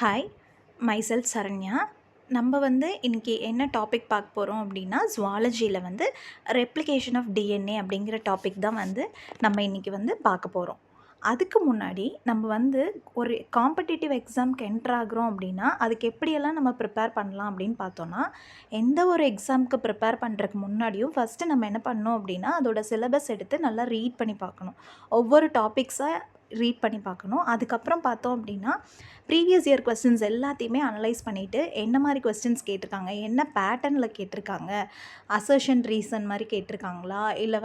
Hi, myself Saranya. நம்ம இன்றைக்கி என்ன டாபிக் பார்க்க போகிறோம் அப்படின்னா, ஜுவாலஜியில் ரெப்ளிகேஷன் ஆஃப் டிஎன்ஏ அப்படிங்கிற டாபிக் தான் நம்ம இன்றைக்கி பார்க்க போகிறோம். அதுக்கு முன்னாடி நம்ம ஒரு காம்படிட்டிவ் எக்ஸாமுக்கு என்டர் ஆகுறோம் அப்படின்னா, அதுக்கு எப்படியெல்லாம் நம்ம ப்ரிப்பேர் பண்ணலாம் அப்படின்னு பார்த்தோன்னா, எந்த ஒரு எக்ஸாமுக்கு ப்ரிப்பேர் பண்ணுறதுக்கு முன்னாடியும் ஃபஸ்ட்டு நம்ம என்ன பண்ணோம் அப்படின்னா, அதோட சிலபஸ் எடுத்து நல்லா ரீட் பண்ணி பார்க்கணும். ஒவ்வொரு டாபிக்ஸாக ரீட் பண்ணி பார்க்கணும். அதுக்கப்புறம் பார்த்தோம் அப்படின்னா, ப்ரீவியஸ் இயர் கொஸ்டின்ஸ் எல்லாத்தையுமே அனலைஸ் பண்ணிவிட்டு என்ன மாதிரி கொஸ்டின்ஸ் கேட்டிருக்காங்க, என்ன பேட்டர்னில் கேட்டிருக்காங்க, அசர்ஷன் ரீசன் மாதிரி கேட்டிருக்காங்களா, இல்லை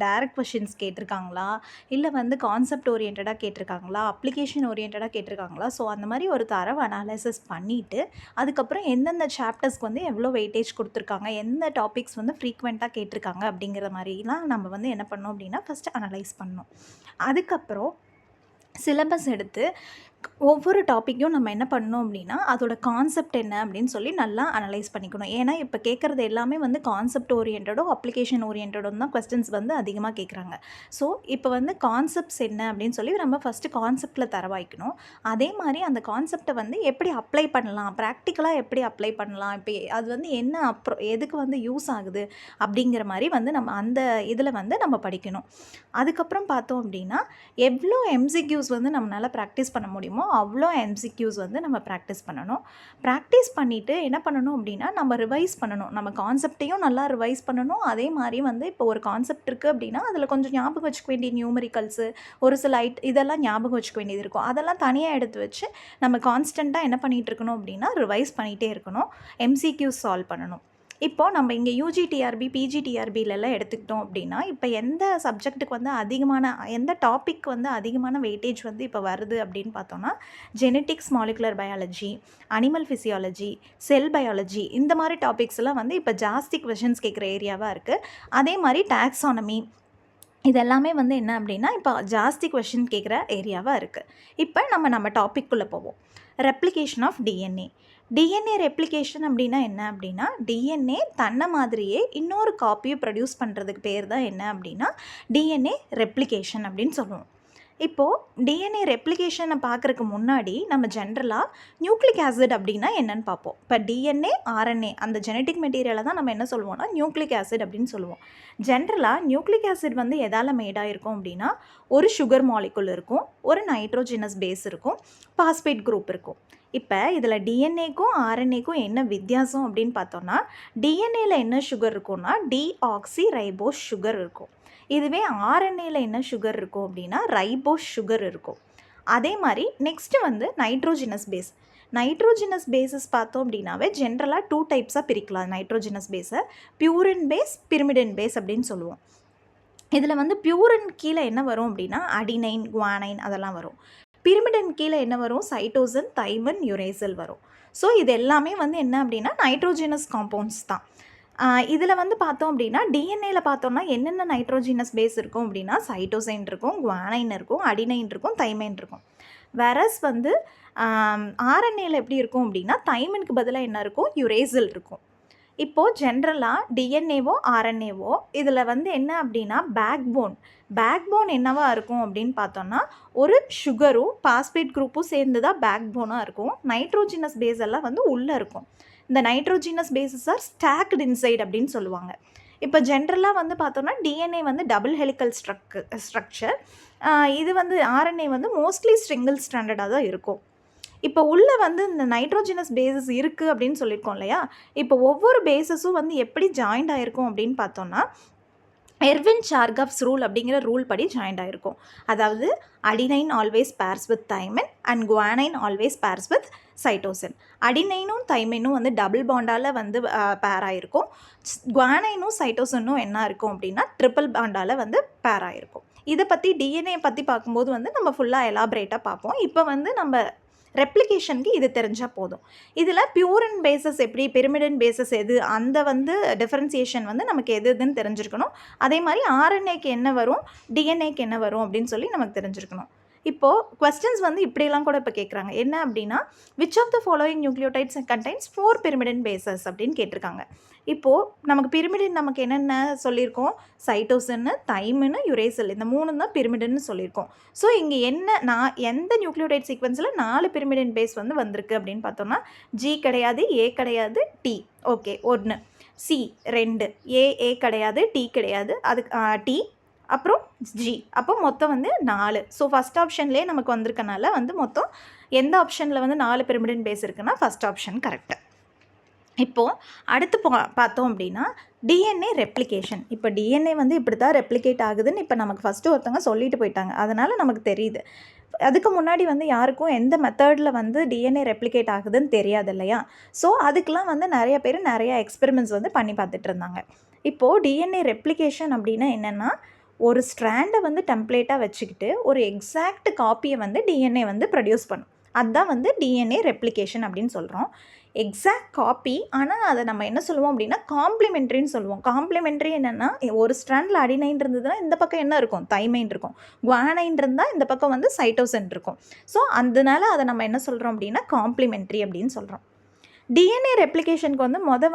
டைரக்ட் கொஸ்டின்ஸ் கேட்டிருக்காங்களா, இல்லை கான்செப்ட் ஓரியன்டாக கேட்டிருக்காங்களா, அப்ளிகேஷன் ஓரியன்டாக கேட்டிருக்காங்களா. ஸோ அந்த மாதிரி ஒரு தரவு அனாலிசிஸ் பண்ணிவிட்டு அதுக்கப்புறம் எந்தெந்த சாப்டர்ஸ்க்கு எவ்வளோ வெயிட்டேஜ் கொடுத்துருக்காங்க, எந்த டாபிக்ஸ் ஃப்ரீக்வெண்ட்டாக கேட்டிருக்காங்க அப்படிங்கிற மாதிரிலாம் நம்ம என்ன பண்ணோம் அப்படின்னா ஃபஸ்ட்டு அனலைஸ் பண்ணோம். அதுக்கப்புறம் சிலபஸ் எடுத்து ஒவ்வொரு டாப்பிக்கும் நம்ம என்ன பண்ணணும் அப்படின்னா, அதோட கான்செப்ட் என்ன அப்படின்னு சொல்லி நல்லா அனலைஸ் பண்ணிக்கணும். ஏன்னா இப்போ கேட்குறது எல்லாமே கான்செப்ட் ஓரியன்டோ அப்ளிகேஷன் ஓரியன்டோன்னு தான் கொஸ்டின்ஸ் அதிகமாக கேட்குறாங்க. ஸோ இப்போ கான்செப்ட்ஸ் என்ன அப்படின்னு சொல்லி நம்ம ஃபஸ்ட்டு கான்செப்டில் தரவாய்க்கணும். அதே மாதிரி அந்த கான்செப்டை எப்படி அப்ளை பண்ணலாம், ப்ராக்டிக்கலாக எப்படி அப்ளை பண்ணலாம், இப்போ அது என்ன அப்புறம் எதுக்கு யூஸ் ஆகுது அப்படிங்கிற மாதிரி நம்ம அந்த இதில் நம்ம படிக்கணும். அதுக்கப்புறம் பார்த்தோம் அப்படின்னா, எவ்வளோ எம்சிக்யூஸ் நம்மளால் ப்ராக்டிஸ் பண்ண முடியுமோ அவ்வளோ எம்சிக்யூஸ் நம்ம ப்ராக்டிஸ் பண்ணணும். ப்ராக்டிஸ் பண்ணிவிட்டு என்ன பண்ணணும் அப்படின்னா, நம்ம ரிவைஸ் பண்ணணும். நம்ம கான்செப்டையும் நல்லா ரிவைஸ் பண்ணணும். அதே மாதிரி இப்போ ஒரு கான்செப்ட் இருக்குது அப்படின்னா, அதில் கொஞ்சம் ஞாபகம் வச்சுக்க வேண்டிய நியூமரிக்கல்ஸு, ஒரு சில இதெல்லாம் ஞாபகம் வச்சுக்க வேண்டியது இருக்கும். அதெல்லாம் தனியாக எடுத்து வச்சு நம்ம கான்ஸ்டண்ட்டாக என்ன பண்ணிகிட்டு இருக்கணும் அப்படின்னா, ரிவைஸ் பண்ணிகிட்டே இருக்கணும். எம்சிக்யூஸ் சால்வ் பண்ணணும். இப்போது நம்ம இங்கே யூஜிடிஆர்பி, பிஜிடிஆர்பிலெல்லாம் எடுத்துக்கிட்டோம் அப்படின்னா, இப்போ எந்த சப்ஜெக்ட்டுக்கு அதிகமான எந்த டாபிக் அதிகமான வெயிட்டேஜ் இப்போ வருது அப்படின்னு பார்த்தோன்னா, genetics, molecular biology, animal physiology, செல் பயாலஜி, இந்த மாதிரி டாபிக்ஸ் எல்லாம் இப்போ ஜாஸ்தி கொஷின்ஸ் கேட்குற ஏரியாவாக இருக்குது. அதே மாதிரி டாக்ஸானமி இதெல்லாமே என்ன அப்படின்னா, இப்போ ஜாஸ்தி கொஷின் கேட்குற ஏரியாவாக இருக்குது. இப்போ நம்ம டாபிக்குள்ளே போவோம். Replication of DNA. DNA replication அப்படின்னா என்ன அப்படின்னா, டிஎன்ஏ தன்னை மாதிரியே இன்னொரு காப்பியை ப்ரொடியூஸ் பண்ணுறதுக்கு பேர் தான் என்ன அப்படின்னா டிஎன்ஏ ரெப்ளிகேஷன் அப்படின்னு சொல்லுவோம். இப்போது டிஎன்ஏ ரெப்ளிகேஷனை பார்க்குறதுக்கு முன்னாடி நம்ம ஜென்ரலாக நியூக்ளிக் ஆசிட் அப்படின்னா என்னென்னு பார்ப்போம். இப்போ டிஎன்ஏ, ஆர்என்ஏ அந்த ஜெனட்டிக் மெட்டீரியலை தான் நம்ம என்ன சொல்லுவோம்னா நியூக்ளிக் ஆசிட் அப்படின்னு சொல்லுவோம். ஜென்ரலாக நியூக்ளிக் ஆசிட் எதால் மேடாக இருக்கும் அப்படின்னா, ஒரு சுகர் மாலிகுல் இருக்கும், ஒரு நைட்ரோஜினஸ் பேஸ் இருக்கும், பாஸ்பேட் குரூப் இருக்கும். இப்போ இதில் டிஎன்ஏக்கும் ஆர்என்ஏக்கும் என்ன வித்தியாசம் அப்படின்னு பார்த்தோன்னா, டிஎன்ஏல என்ன சுகர் இருக்கும்னா டிஆக்சி ரைபோஸ் சுகர் இருக்கும். இதுவே ஆர்என்ஏல என்ன சுகர் இருக்கும் அப்படின்னா ரைபோஸ் சுகர் இருக்கும். அதே மாதிரி next nitrogenous base. Nitrogenous bases பார்த்தோம் அப்படின்னாவே ஜென்ரலாக 2 டைப்ஸாக பிரிக்கலாம். நைட்ரோஜினஸ் பேஸை பியூரின் பேஸ், பிரிமிடின் பேஸ் அப்படின்னு சொல்லுவோம். இதில் பியூரின் கீழே என்ன வரும் அப்படின்னா அடினைன், குவானைன் அதெல்லாம் வரும். பிரிமிடின் கீழே என்ன வரும், சைட்டோசன், தைமன், யுரேசில் வரும். ஸோ இது எல்லாமே என்ன அப்படின்னா நைட்ரோஜினஸ் காம்பவுண்ட்ஸ் தான். இதில் பார்த்தோம் அப்படின்னா டிஎன்ஏல பார்த்தோம்னா என்னென்ன நைட்ரோஜினஸ் பேஸ் இருக்கும் அப்படின்னா சைட்டோசைன் இருக்கும், குவானைன் இருக்கும், அடினைன் இருக்கும், தைமைன் இருக்கும். வேரஸ் ஆர்என்ஏல எப்படி இருக்கும் அப்படின்னா தைமினுக்கு பதிலாக என்ன இருக்கும், யுரேசில் இருக்கும். இப்போது ஜென்ரலாக டிஎன்ஏவோ ஆர்என்ஏவோ இதில் என்ன அப்படின்னா பேக்போன் என்னவா இருக்கும் அப்படின்னு பார்த்தோன்னா ஒரு சுகரும் பாஸ்பேட் குரூப்பும் சேர்ந்து தான் பேக்போனாக இருக்கும். நைட்ரோஜினஸ் பேஸ் எல்லாம் உள்ளே இருக்கும். இந்த nitrogenous bases are stacked inside அப்படின்னு சொல்லுவாங்க. இப்போ ஜென்ரலாக பார்த்தோன்னா டிஎன்ஏ டபுள் ஹெலிக்கல் ஸ்ட்ரக்சர். இது ஆர்என்ஏ மோஸ்ட்லி சிங்கிள் ஸ்ட்ராண்டடாக தான் இருக்கும். இப்போ உள்ளே இந்த நைட்ரோஜினஸ் பேஸஸ் இருக்குது அப்படின்னு சொல்லியிருக்கோம் இல்லையா. இப்போ ஒவ்வொரு பேஸஸும் எப்படி ஜாயிண்ட் ஆகிருக்கும் அப்படின்னு பார்த்தோன்னா எர்வின் சார்காஃப்ஸ் ரூல் அப்படிங்கிற ரூல் படி ஜாயிண்ட் ஆகிருக்கும். அதாவது adenine always pairs with thymine and guanine always pairs with cytosine. அடினைனும் தைமைனும் டபுள் பாண்டால் பேர் ஆகிருக்கும். குவானைனும் சைட்டோசினும் என்ன இருக்கும் அப்படின்னா ட்ரிபிள் பாண்டால் பேர் ஆகிருக்கும். இதை பற்றி டிஎன்ஏ பற்றி பார்க்கும்போது நம்ம ஃபுல்லாக எலாபரேட்டாக பார்ப்போம். இப்போ நம்ம ரெப்ளிகேஷனுக்கு இது தெரிஞ்சால் போதும். இதில் பியூரின் பேஸஸ் எப்படி, பிரிமிடின் பேஸஸ் எது, அந்த டிஃபரன்சியேஷன் நமக்கு எதுன்னு தெரிஞ்சிருக்கணும். அதே மாதிரி ஆர்என்ஏக்கு என்ன வரும், டிஎன்ஏக்கு என்ன வரும் அப்படின்னு சொல்லி நமக்கு தெரிஞ்சிருக்கணும். இப்போது கொஸ்டின்ஸ் வந்து இப்படியெல்லாம் கூட இப்போ கேட்குறாங்க. என்ன அப்படின்னா, which of the following nucleotides contains 4 pyrimidine bases அப்படின்னு கேட்டிருக்காங்க. இப்போது நமக்கு pyrimidine நமக்கு என்னென்ன சொல்லியிருக்கோம், சைட்டோசின், தைமின், யுரேசில் இந்த 3 தான் pyrimidine சொல்லியிருக்கோம். ஸோ இங்கே எந்த நியூக்ளியோடைட் சீக்வன்ஸில் 4 pyrimidine பேஸ் வந்து வந்திருக்கு அப்படின்னு பார்த்தோம்னா, ஜி கிடையாது, ஏ கிடையாது, டி ஓகே 1, சி 2, ஏ கிடையாது, டி கிடையாது, டி அப்புறம் ஜி, அப்போ மொத்தம் வந்து 4. ஸோ ஃபஸ்ட் ஆப்ஷன்லேயே நமக்கு வந்திருக்கனால வந்து மொத்தம் எந்த ஆப்ஷனில் வந்து 4 pyrimidine பேஸ் இருக்குன்னா ஃபஸ்ட் ஆப்ஷன் கரெக்டு. இப்போது அடுத்து பார்த்தோம் அப்படின்னா டிஎன்ஏ ரெப்ளிகேஷன். இப்போ டிஎன்ஏ வந்து இப்படி தான் ரெப்ளிகேட் ஆகுதுன்னு இப்போ நமக்கு ஃபஸ்ட்டு ஒருத்தவங்க சொல்லிட்டு போயிட்டாங்க, அதனால் நமக்கு தெரியுது. அதுக்கு முன்னாடி வந்து யாருக்கும் எந்த மெத்தடில் வந்து டிஎன்ஏ ரெப்ளிகேட் ஆகுதுன்னு தெரியாது இல்லையா? ஸோ அதுக்கெலாம் வந்து நிறைய பேர் நிறைய எக்ஸ்பெரிமெண்ட்ஸ் வந்து பண்ணி பார்த்துட்டு இருந்தாங்க. இப்போது டிஎன்ஏ ரெப்ளிகேஷன் அப்படின்னா என்னென்னா, ஒரு ஸ்ட்ராண்டை வந்து டெம்ப்ளேட்டாக வச்சுக்கிட்டு ஒரு எக்ஸாக்ட் காப்பியை வந்து டிஎன்ஏ வந்து ப்ரொடியூஸ் பண்ணும். அதுதான் வந்து டிஎன்ஏ ரெப்ளிகேஷன் அப்படின்னு சொல்கிறோம். எக்ஸாக்ட் காப்பி, ஆனால் அதை நம்ம என்ன சொல்லுவோம் அப்படின்னா காம்ப்ளிமெண்ட்ரின்னு சொல்லுவோம். காம்ப்ளிமெண்ட்ரி என்னென்னா, ஒரு ஸ்ட்ராண்டில் அடினைன் இருந்ததுன்னா இந்த பக்கம் என்ன இருக்கும், தைமைன் இருக்கும். குவானைன் இருந்தால் இந்த பக்கம் வந்து சைட்டோசின் இருக்கும். ஸோ அதனால அதை நம்ம என்ன சொல்கிறோம் அப்படின்னா காம்ப்ளிமெண்ட்ரி அப்படின்னு சொல்கிறோம். டிஎன்ஏ ரெப்ளிகேஷனுக்கு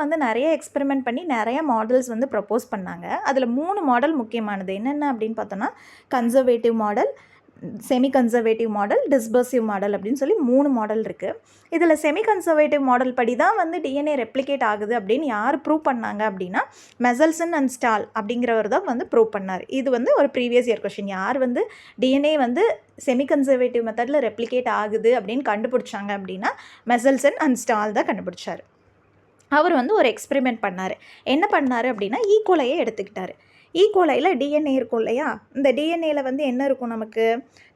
வந்து நிறைய எக்ஸ்பெரிமெண்ட் பண்ணி நிறைய மாடல்ஸ் வந்து ப்ரப்போஸ் பண்ணாங்க. அதில் 3 மாடல் முக்கியமானது. என்னென்ன அப்படின்னு பார்த்தோன்னா, conservative model, semi conservative model, dispersive model அப்படின்னு சொல்லி 3 மாடல் இருக்குது. இதில் செமி கன்சர்வேட்டிவ் மாடல் படி தான் வந்து டிஎன்ஏ ரெப்ளிகேட் ஆகுது அப்படின்னு யார் ப்ரூவ் பண்ணாங்க அப்படின்னா, மெசல்சன் அண்ட் ஸ்டால் அப்படிங்கிறவர் தான் வந்து ப்ரூவ் பண்ணார். இது வந்து ஒரு ப்ரீவியஸ் இயர் கொஷின். யார் வந்து டிஎன்ஏ வந்து செமி கன்சர்வேட்டிவ் மெத்தடில் ரெப்ளிகேட் ஆகுது அப்படின்னு கண்டுபிடிச்சாங்க அப்படின்னா, மெசல்சன் அண்ட் ஸ்டால் தான் கண்டுபிடிச்சார். அவர் வந்து ஒரு எக்ஸ்பெரிமெண்ட் பண்ணார். என்ன பண்ணார் அப்படின்னா, ஈகோலையை எடுத்துக்கிட்டார். ஈகோலையில் டிஎன்ஏ இருக்கும் இல்லையா? இந்த டிஎன்ஏல வந்து என்ன இருக்கும், நமக்கு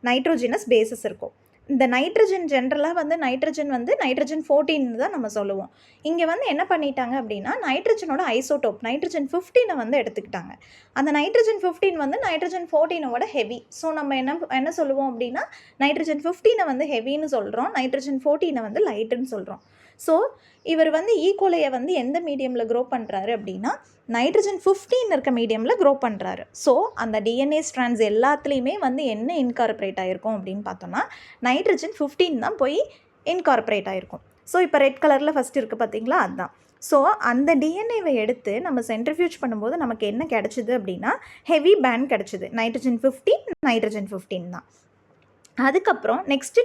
நைட்ரோஜினஸ் பேசஸ் இருக்கும். இந்த நைட்ரஜன் ஜென்ரலாக வந்து நைட்ரஜன் 14 தான் நம்ம சொல்லுவோம். இங்கே வந்து என்ன பண்ணிட்டாங்க அப்படின்னா, நைட்ரஜனோட ஐசோடோப் நைட்ரஜன் 15 வந்து எடுத்துக்கிட்டாங்க. அந்த நைட்ரஜன் 15 வந்து நைட்ரஜன் 14ஓட ஹெவி. ஸோ நம்ம என்ன சொல்லுவோம் அப்படின்னா, நைட்ரஜன் 15 வந்து ஹெவின்னு சொல்கிறோம், நைட்ரஜன் 14 வந்து லைட்டுன்னு சொல்கிறோம். ஸோ இவர் வந்து ஈகோலையை வந்து எந்த மீடியமில் க்ரோ பண்ணுறாரு அப்படின்னா, நைட்ரஜன் 15 இருக்க மீடியமில் க்ரோ பண்ணுறாரு. ஸோ அந்த டிஎன்ஏ ஸ்ட்ராண்ட்ஸ் எல்லாத்துலேயுமே வந்து என்ன இன்கார்பரேட் ஆகிருக்கும் அப்படின்னு பார்த்தோன்னா, நைட்ரஜன் 15 தான் போய் இன்கார்பரேட் ஆகிருக்கும். ஸோ இப்போ ரெட் கலரில் ஃபஸ்ட் இருக்குது பார்த்தீங்களா, அதுதான். ஸோ அந்த டிஎன்ஏவை எடுத்து நம்ம சென்ட்ரிஃபியூஜ் பண்ணும்போது நமக்கு என்ன கிடச்சிது அப்படின்னா, ஹெவி பேண்ட் கிடச்சிது. நைட்ரஜன் 15 தான். அதுக்கப்புறம் நெக்ஸ்ட்டு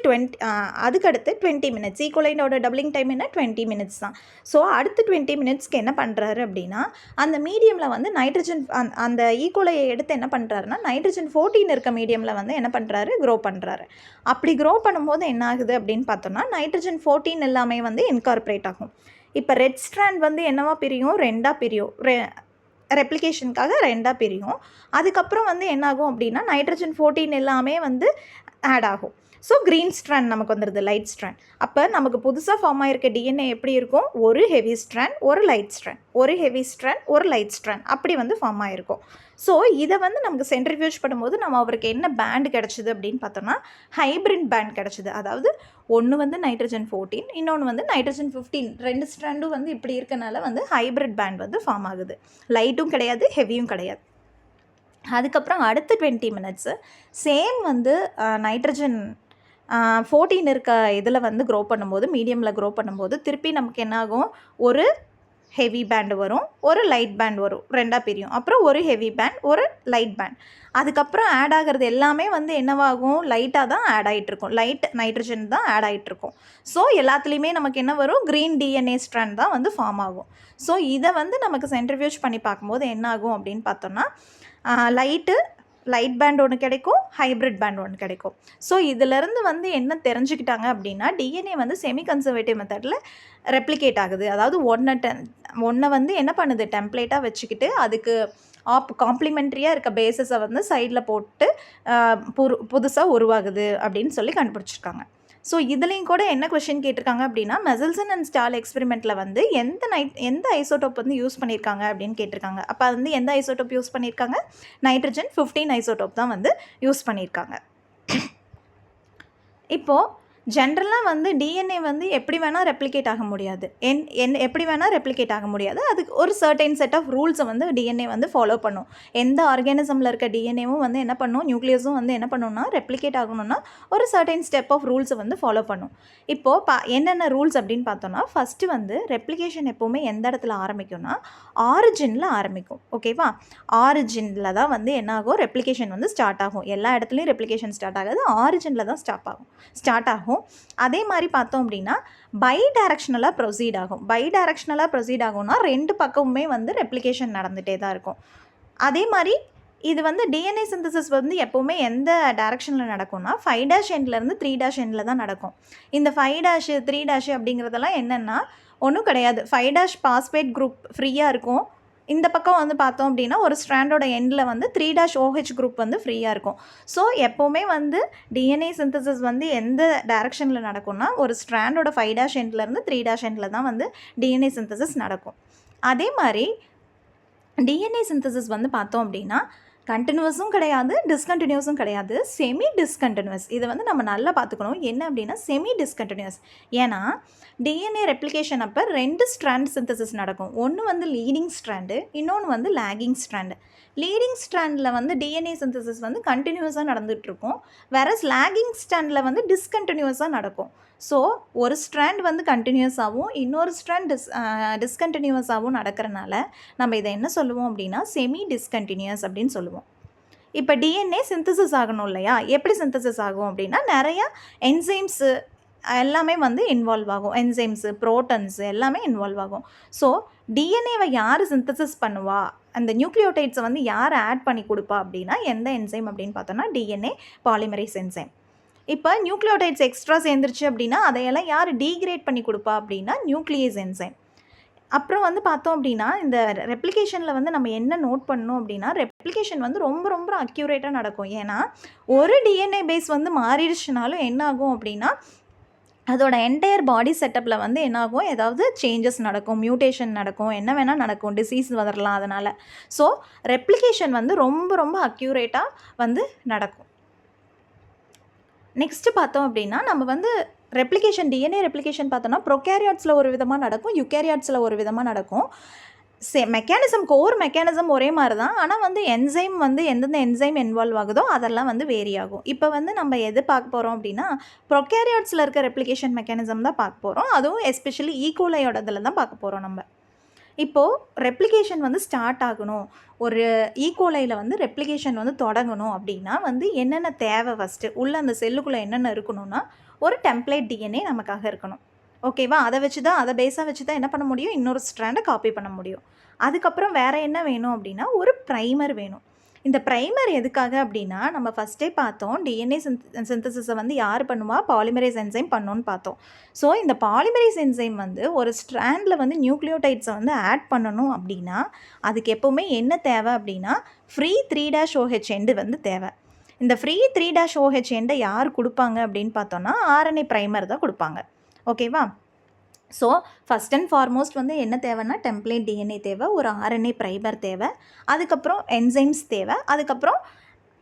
அதுக்கடுத்து 20 மினிட்ஸ். ஈகோலைனோட டபுளிங் டைம் என்ன, 20 மினிட்ஸ் தான். ஸோ அடுத்து 20 மினிட்ஸ்க்கு என்ன பண்ணுறாரு அப்படின்னா, அந்த மீடியமில் வந்து நைட்ரஜன் அந்த ஈகோலையை எடுத்து என்ன பண்ணுறாருன்னா, நைட்ரஜன் 14 இருக்க மீடியமில் வந்து என்ன பண்ணுறாரு, க்ரோ பண்ணுறாரு. அப்படி க்ரோ பண்ணும்போது என்ன ஆகுது அப்படின்னு பார்த்தோன்னா, நைட்ரஜன் 14 எல்லாமே வந்து இன்கார்பரேட் ஆகும். இப்போ ரெட் ஸ்ட்ராண்ட் வந்து என்னவா பிரியும், 2ஆக பிரியும். ரெப்ளிகேஷனுக்காக 2ஆக பிரியும். அதுக்கப்புறம் வந்து என்னாகும் அப்படின்னா, நைட்ரஜன் 14 எல்லாமே வந்து ஆட் ஆகும். ஸோ க்ரீன் ஸ்ட்ராண்ட் நமக்கு வந்துடுது, லைட் ஸ்ட்ராண்ட். அப்போ நமக்கு புதுசாக ஃபார்ம் ஆகிருக்க டிஎன்ஏ எப்படி இருக்கும், ஒரு ஹெவி ஸ்ட்ராண்ட், ஒரு லைட் ஸ்ட்ராண்ட், ஒரு ஹெவி ஸ்ட்ராண்ட், ஒரு லைட் ஸ்ட்ராண்ட், அப்படி வந்து ஃபார்ம் ஆகிருக்கும். ஸோ இதை வந்து நமக்கு சென்ட்ரிஃபியூஜ் பண்ணும்போது நம்ம அவருக்கு என்ன பேண்ட் கிடச்சிது அப்படின்னு பார்த்தோம்னா, ஹைப்ரிட் பேண்ட் கிடச்சிது. அதாவது ஒன்று வந்து நைட்ரஜன் 14, இன்னொன்று வந்து நைட்ரஜன் 15, 2 ஸ்ட்ராண்டும் வந்து இப்படி இருக்கனால வந்து ஹைப்ரிட் பேண்ட் வந்து ஃபார்ம் ஆகுது. லைட்டும் கிடையாது, ஹெவியும் கிடையாது. அதுக்கப்புறம் அடுத்த 20 மினிட்ஸு சேம் வந்து நைட்ரஜன் 14 இருக்க இதில் வந்து க்ரோ பண்ணும்போது, மீடியமில் க்ரோ பண்ணும்போது திருப்பி நமக்கு என்னாகும், ஒரு ஹெவி பேண்டு வரும், ஒரு லைட் பேண்ட் வரும், 2ஆக பிரியும். அப்புறம் ஒரு ஹெவி பேண்ட், ஒரு லைட் பேண்ட். அதுக்கப்புறம் ஆட் ஆகிறது எல்லாமே வந்து என்னவாகும், லைட்டாக தான் ஆட் ஆகிட்டுருக்கும், லைட் நைட்ரஜன் தான் ஆட் ஆகிட்டுருக்கும். ஸோ எல்லாத்துலேயுமே நமக்கு என்ன வரும், க்ரீன் டிஎன்ஏ ஸ்ட்ராண்ட் தான் வந்து ஃபார்ம் ஆகும். ஸோ இதை வந்து நமக்கு சென்ட்ரிஃபியூஜ் பண்ணி பார்க்கும்போது என்ன ஆகும் அப்படின்னு பார்த்தோன்னா, லைட் பேண்ட் ஒன்று கிடைக்கும், ஹைப்ரிட் பேண்ட் ஒன்று கிடைக்கும். ஸோ இதிலேருந்து வந்து என்ன தெரிஞ்சுக்கிட்டாங்க அப்படின்னா, டிஎன்ஏ வந்து செமி கன்சர்வேட்டிவ் மெத்தடில் ரெப்ளிகேட் ஆகுது. அதாவது ஒன்றை வந்து என்ன பண்ணுது, டெம்ப்ளேட்டாக வச்சுக்கிட்டு அதுக்கு காம்ப்ளிமெண்ட்ரியாக இருக்க பேஸஸை வந்து சைடில் போட்டு புதுசாக உருவாகுது அப்படின்னு சொல்லி கண்டுபிடிச்சிருக்காங்க. ஸோ இதுலேயும் கூட என்ன கொஷின் கேட்டிருக்காங்க அப்படின்னா, மெசல்சன் அண்ட் ஸ்டால் எக்ஸ்பெரிமெண்ட்டில் வந்து எந்த ஐசோடோப் வந்து யூஸ் பண்ணியிருக்காங்க அப்படின்னு கேட்டிருக்காங்க. அப்போ வந்து எந்த ஐசோடோப் யூஸ் பண்ணியிருக்காங்க, நைட்ரஜன் 15 ஐசோடோப் தான் வந்து யூஸ் பண்ணியிருக்காங்க. இப்போது ஜென்ரலாக வந்து டிஎன்ஏ வந்து எப்படி வேணால் ரெப்ளிகேட் ஆக முடியாது. எப்படி வேணால் ரெப்ளிகேட் ஆக முடியாது. அதுக்கு ஒரு சர்டைன் செட் ஆஃப் ரூல்ஸை வந்து டிஎன்ஏ வந்து ஃபாலோ பண்ணும். எந்த ஆர்கானிசமில் இருக்க டிஎன்ஏவும் வந்து என்ன பண்ணும், நியூக்ளியஸும் வந்து என்ன பண்ணும்னா ரெப்ளிகேட் ஆகணும்னா ஒரு சர்டைன் ஸ்டெப் ஆஃப் ரூல்ஸை வந்து ஃபாலோ பண்ணும். இப்போது என்னென்ன ரூல்ஸ் அப்படின்னு பார்த்தோன்னா, ஃபஸ்ட்டு வந்து ரெப்ளிகேஷன் எப்போவுமே எந்த இடத்துல ஆரம்பிக்கும்னா ஆரிஜினில் ஆரம்பிக்கும். ஓகேவா? ஆரிஜினில் தான் வந்து என்ன ஆகும், ரெப்ளிகேஷன் வந்து ஸ்டார்ட் ஆகும். எல்லா இடத்துலையும் ரெப்ளிகேஷன் ஸ்டார்ட் ஆகாது, ஆரிஜினில் தான் ஸ்டார்ட் ஆகும். அதே மாதிரி பார்த்தோம் அப்படின்னா பை டைரக்ஷனலாக ப்ரொசீட் ஆகும்னா 2 பக்கமுமே வந்து ரெப்ளிகேஷன் நடந்துகிட்டே தான் இருக்கும். அதே மாதிரி இது வந்து டிஎன்ஏ சிந்தசிஸ் வந்து எப்போவுமே எந்த டைரக்ஷனில் நடக்கும்னா 5' எண்ட்லேருந்து 3' எண்டில் தான் நடக்கும். இந்த 5' 3' அப்படிங்கிறதெல்லாம் என்னென்னா ஒன்றும் கிடையாது. 5' பாஸ்பேட் குரூப் ஃப்ரீயாக இருக்கும். இந்த பக்கம் வந்து பார்த்தோம் அப்படின்னா ஒரு ஸ்ட்ராண்டோட எண்டில் வந்து 3' OH குரூப் வந்து ஃப்ரீயாக இருக்கும். ஸோ எப்போவுமே வந்து டிஎன்ஏ சிந்தசிஸ் வந்து எந்த டைரக்ஷனில் நடக்கும்னா ஒரு ஸ்ட்ராண்டோட 5' எண்ட்லேருந்து 3' எண்டில் தான் வந்து டிஎன்ஏ சிந்தசிஸ் நடக்கும். அதே மாதிரி டிஎன்ஏ சிந்தசிஸ் வந்து பார்த்தோம் அப்படின்னா கண்டினியூஸும் கிடையாது, டிஸ்கண்டினியூஸும் கிடையாது, செமி டிஸ்கண்டினியூஸ். இதை வந்து நம்ம நல்லா பார்த்துக்கணும். என்ன அப்படின்னா செமி டிஸ்கண்டினியூஸ். ஏன்னா டிஎன்ஏ ரெப்ளிகேஷன் அப்போ 2 ஸ்ட்ராண்ட் சிந்தசிஸ் நடக்கும். ஒன்று வந்து லீடிங் ஸ்ட்ராண்டு, இன்னொன்று வந்து லேகிங் ஸ்ட்ராண்டு. லீடிங் ஸ்ட்ராண்டில் வந்து டிஎன்ஏ சிந்தசிஸ் வந்து கண்டினியூஸாக நடந்துகிட்ருக்கும். வேறஸ் லேகிங் ஸ்ட்ராண்டில் வந்து டிஸ்கண்டினியூஸாக நடக்கும். ஸோ ஒரு ஸ்ட்ராண்ட் வந்து கண்டினியூஸாகவும் இன்னொரு ஸ்ட்ராண்ட் டிஸ்கண்டினியூஸாகவும் நடக்கிறனால நம்ம இதை என்ன சொல்லுவோம் அப்படின்னா செமி டிஸ்கண்டினியூஸ் அப்படின்னு சொல்லுவோம். இப்போ டிஎன்ஏ சிந்தசிஸ் ஆகணும் இல்லையா? எப்படி சிந்தசிஸ் ஆகும் அப்படின்னா நிறையா என்சைம்ஸு எல்லாமே வந்து இன்வால்வ் ஆகும். என்சைம்ஸு, புரோட்டன்ஸு எல்லாமே இன்வால்வ் ஆகும். ஸோ டிஎன்ஏவை யார் சிந்தசிஸ் பண்ணுவா, அந்த நியூக்ளியோடைட்ஸை வந்து யார் ஆட் பண்ணி கொடுப்பா அப்படின்னா எந்த என்சைம் அப்படின்னு பார்த்தோன்னா டிஎன்ஏ பாலிமரேஸ் என்சைம். இப்போ நியூக்ளியோடைட்ஸ் எக்ஸ்ட்ரா சேர்ந்துருச்சு அப்படின்னா அதையெல்லாம் யார் டீக்ரேட் பண்ணி கொடுப்பா அப்படின்னா நியூக்ளியேஸ் என்சைம். அப்புறம் வந்து பார்த்தோம் அப்படின்னா இந்த ரெப்ளிகேஷனில் வந்து நம்ம என்ன நோட் பண்ணணும் அப்படின்னா ரெப்ளிகேஷன் வந்து ரொம்ப ரொம்ப அக்யூரேட்டாக நடக்கும். ஏன்னா ஒரு டிஎன்ஏ பேஸ் வந்து மாறிடுச்சுனாலும் என்ன ஆகும் அப்படின்னா அதோட என்டையர் பாடி செட்டப்பில் வந்து என்னாகும், ஏதாவது சேஞ்சஸ் நடக்கும், மியூட்டேஷன் நடக்கும், என்ன வேணால் நடக்கும், டிசீஸ் வரலாம் அதனால். ஸோ ரெப்ளிகேஷன் வந்து ரொம்ப ரொம்ப அக்யூரேட்டாக வந்து நடக்கும். நெக்ஸ்ட்டு பார்த்தோம் அப்படின்னா நம்ம வந்து ரெப்ளிகேஷன் டிஎன்ஏ ரெப்ளிகேஷன் பார்த்தோன்னா ப்ரோகேரியாட்ஸில் ஒரு விதமாக நடக்கும், யூகேரியாட்ஸில் ஒரு விதமாக நடக்கும். கோர் மெக்கானிசம் ஒரே மாதிரி தான். ஆனால் வந்து என்சைம் வந்து எந்தெந்த என்சைம் இன்வால்வ் ஆகுதோ அதெல்லாம் வந்து வேரி ஆகும். இப்போ வந்து நம்ம எது பார்க்க போகிறோம் அப்படின்னா ப்ரோகேரியாட்ஸில் இருக்க ரெப்ளிகேஷன் மெக்கானிசம் தான் பார்க்க போகிறோம். அதுவும் எஸ்பெஷலி ஈகோலையோட இதில் தான் பார்க்க போகிறோம் நம்ம. இப்போது ரெப்ளிகேஷன் வந்து ஸ்டார்ட் ஆகணும், ஒரு ஈகோலையில் வந்து ரெப்ளிகேஷன் வந்து தொடங்கணும் அப்படின்னா வந்து என்னென்ன தேவை, ஃபஸ்ட்டு உள்ளே அந்த செல்லுக்குள்ளே என்னென்ன இருக்கணும்னா ஒரு டெம்ப்ளேட் டிஎன்ஏ நமக்காக இருக்கணும். ஓகேவா? அதை பேஸாக வச்சு தான் என்ன பண்ண முடியும், இன்னொரு ஸ்ட்ராண்டை காப்பி பண்ண முடியும். அதுக்கப்புறம் வேறு என்ன வேணும் அப்படின்னா ஒரு ப்ரைமர் வேணும். இந்த ப்ரைமர் எதுக்காக அப்படின்னா நம்ம ஃபஸ்ட்டே பார்த்தோம் டிஎன்ஏ சிந்தசிஸை வந்து யார் பண்ணுவா, பாலிமரேஸ் என்சைம் பண்ணணும்னு பார்த்தோம். ஸோ இந்த பாலிமரேஸ் என்சைம் வந்து ஒரு ஸ்ட்ராண்டில் வந்து நியூக்ளியோடைட்ஸை வந்து ஆட் பண்ணணும் அப்படின்னா அதுக்கு எப்போவுமே என்ன தேவை அப்படின்னா ஃப்ரீ 3' எண்டு வந்து தேவை. இந்த ஃப்ரீ 3' எண்டை யார் கொடுப்பாங்க அப்படின்னு பார்த்தோன்னா ஆர்என்ஏ ப்ரைமர் தான் கொடுப்பாங்க. ஓகேவா? ஸோ ஃபஸ்ட் அண்ட் ஃபார்மோஸ்ட் வந்து என்ன தேவைன்னா டெம்ப்ளேட் டிஎன்ஏ தேவை, ஒரு ஆர்என்ஏ ப்ரைமர் தேவை, அதுக்கப்புறம் என்சைம்ஸ் தேவை, அதுக்கப்புறம்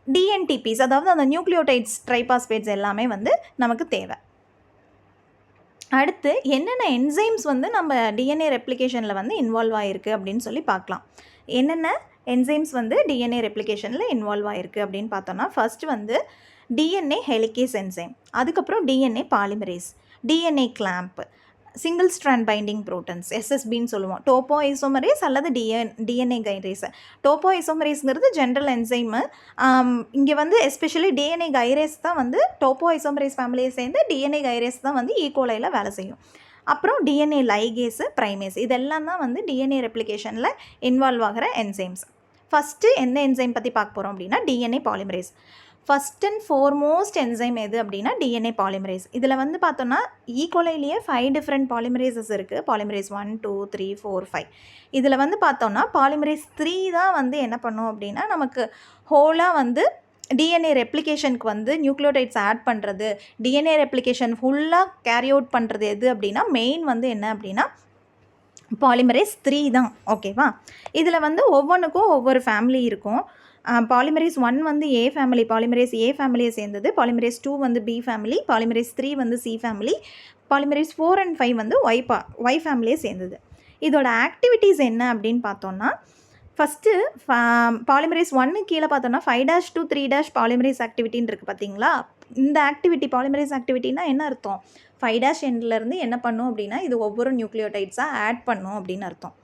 டிஎன்டிபிஸ் அதாவது அந்த நியூக்ளியோடைட்ஸ் ட்ரைபாஸ்பேட்ஸ் எல்லாமே வந்து நமக்கு தேவை. அடுத்து என்னென்ன என்சைம்ஸ் வந்து நம்ம டிஎன்ஏ ரெப்ளிகேஷனில் வந்து இன்வால்வ் ஆகிருக்கு அப்படின்னு சொல்லி பார்க்கலாம். என்னென்ன என்சைம்ஸ் வந்து டிஎன்ஏ ரெப்ளிகேஷனில் இன்வால்வ் ஆகிருக்கு அப்படின்னு பார்த்தோன்னா ஃபஸ்ட்டு வந்து டிஎன்ஏ ஹெலிகேஸ் என்சைம், அதுக்கப்புறம் DNA polymerase, DNA clamp, single strand binding proteins எஸ்எஸ்பின்னு சொல்லுவோம், டோப்போ ஐசோமரேஸ் அல்லது டிஎன்ஏ கைரேஸ். டோப்போ ஐசோமரேஸ்ங்கிறது ஜென்ரல் என்சைமு. இங்கே வந்து எஸ்பெஷலி டிஎன்ஏ கைரேஸ் தான் வந்து டோப்போ ஐசோமரேஸ் ஃபேமிலியை சேர்ந்து டிஎன்ஏ கைரேஸ் தான் வந்து ஈகோலையில் வேலை செய்யும். அப்புறம் டிஎன்ஏ லைகேஸு, ப்ரைமேஸ் இதெல்லாம் தான் வந்து டிஎன்ஏ ரெப்ளிகேஷனில் இன்வால்வ் ஆகிற என்சைம்ஸ். ஃபஸ்ட்டு எந்த என்சைம் பற்றி பார்க்க போகிறோம் அப்படின்னா DNA polymerase. First and foremost enzyme எது அப்படின்னா டிஎன்ஏ பாலிமரேஸ். இதில் வந்து பார்த்தோன்னா ஈகோலையிலேயே 5 டிஃப்ரெண்ட் பாலிமரேசஸ் இருக்குது. பாலிமரேஸ் 1, 2, 3, 4, 5. இதில் வந்து பார்த்தோன்னா பாலிமரேஸ் 3 தான் வந்து என்ன பண்ணும் அப்படின்னா நமக்கு ஹோலாக வந்து டிஎன்ஏ ரெப்ளிகேஷனுக்கு வந்து நியூக்ளியோடைட்ஸ் ஆட் பண்ணுறது, டிஎன்ஏ ரெப்ளிகேஷன் ஃபுல்லாக கேரி அவுட் பண்ணுறது எது அப்படின்னா மெயின் வந்து என்ன அப்படின்னா பாலிமரேஸ் 3 தான். ஓகேவா? இதில் வந்து ஒவ்வொன்றுக்கும் ஒவ்வொரு ஃபேமிலி இருக்கும். பாலிமரேஸ் 1 வந்து ஏ ஃபேமிலி, பாலிமரேஸ் ஏ ஃபேமிலியை சேர்ந்தது. பாலிமரேஸ் 2 வந்து பி ஃபேமிலி, பாலிமரேஸ் 3 வந்து சி ஃபேமிலி, பாலிமரேஸ் 4 அண்ட் 5 வந்து ஒய் ஃபேமிலியை சேர்ந்தது. இதோட ஆக்டிவிட்டீஸ் என்ன அப்படின்னு பார்த்தோன்னா, ஃபஸ்ட்டு பாலிமரேஸ் 1 கீழே பார்த்தோன்னா 5' to 3' பாலிமரேஸ் ஆக்டிவிட்டின்னு இருக்குது பார்த்தீங்களா. இந்த ஆக்டிவிட்டி பாலிமரேஸ் ஆக்டிவிட்டினா என்ன அர்த்தம்? 5' எண்ட்லேருந்து என்ன பண்ணும் அப்படின்னா, இது ஒவ்வொரு நியூக்ளியோடைட்ஸாக ஆட் பண்ணும் அப்படின்னு அர்த்தம்.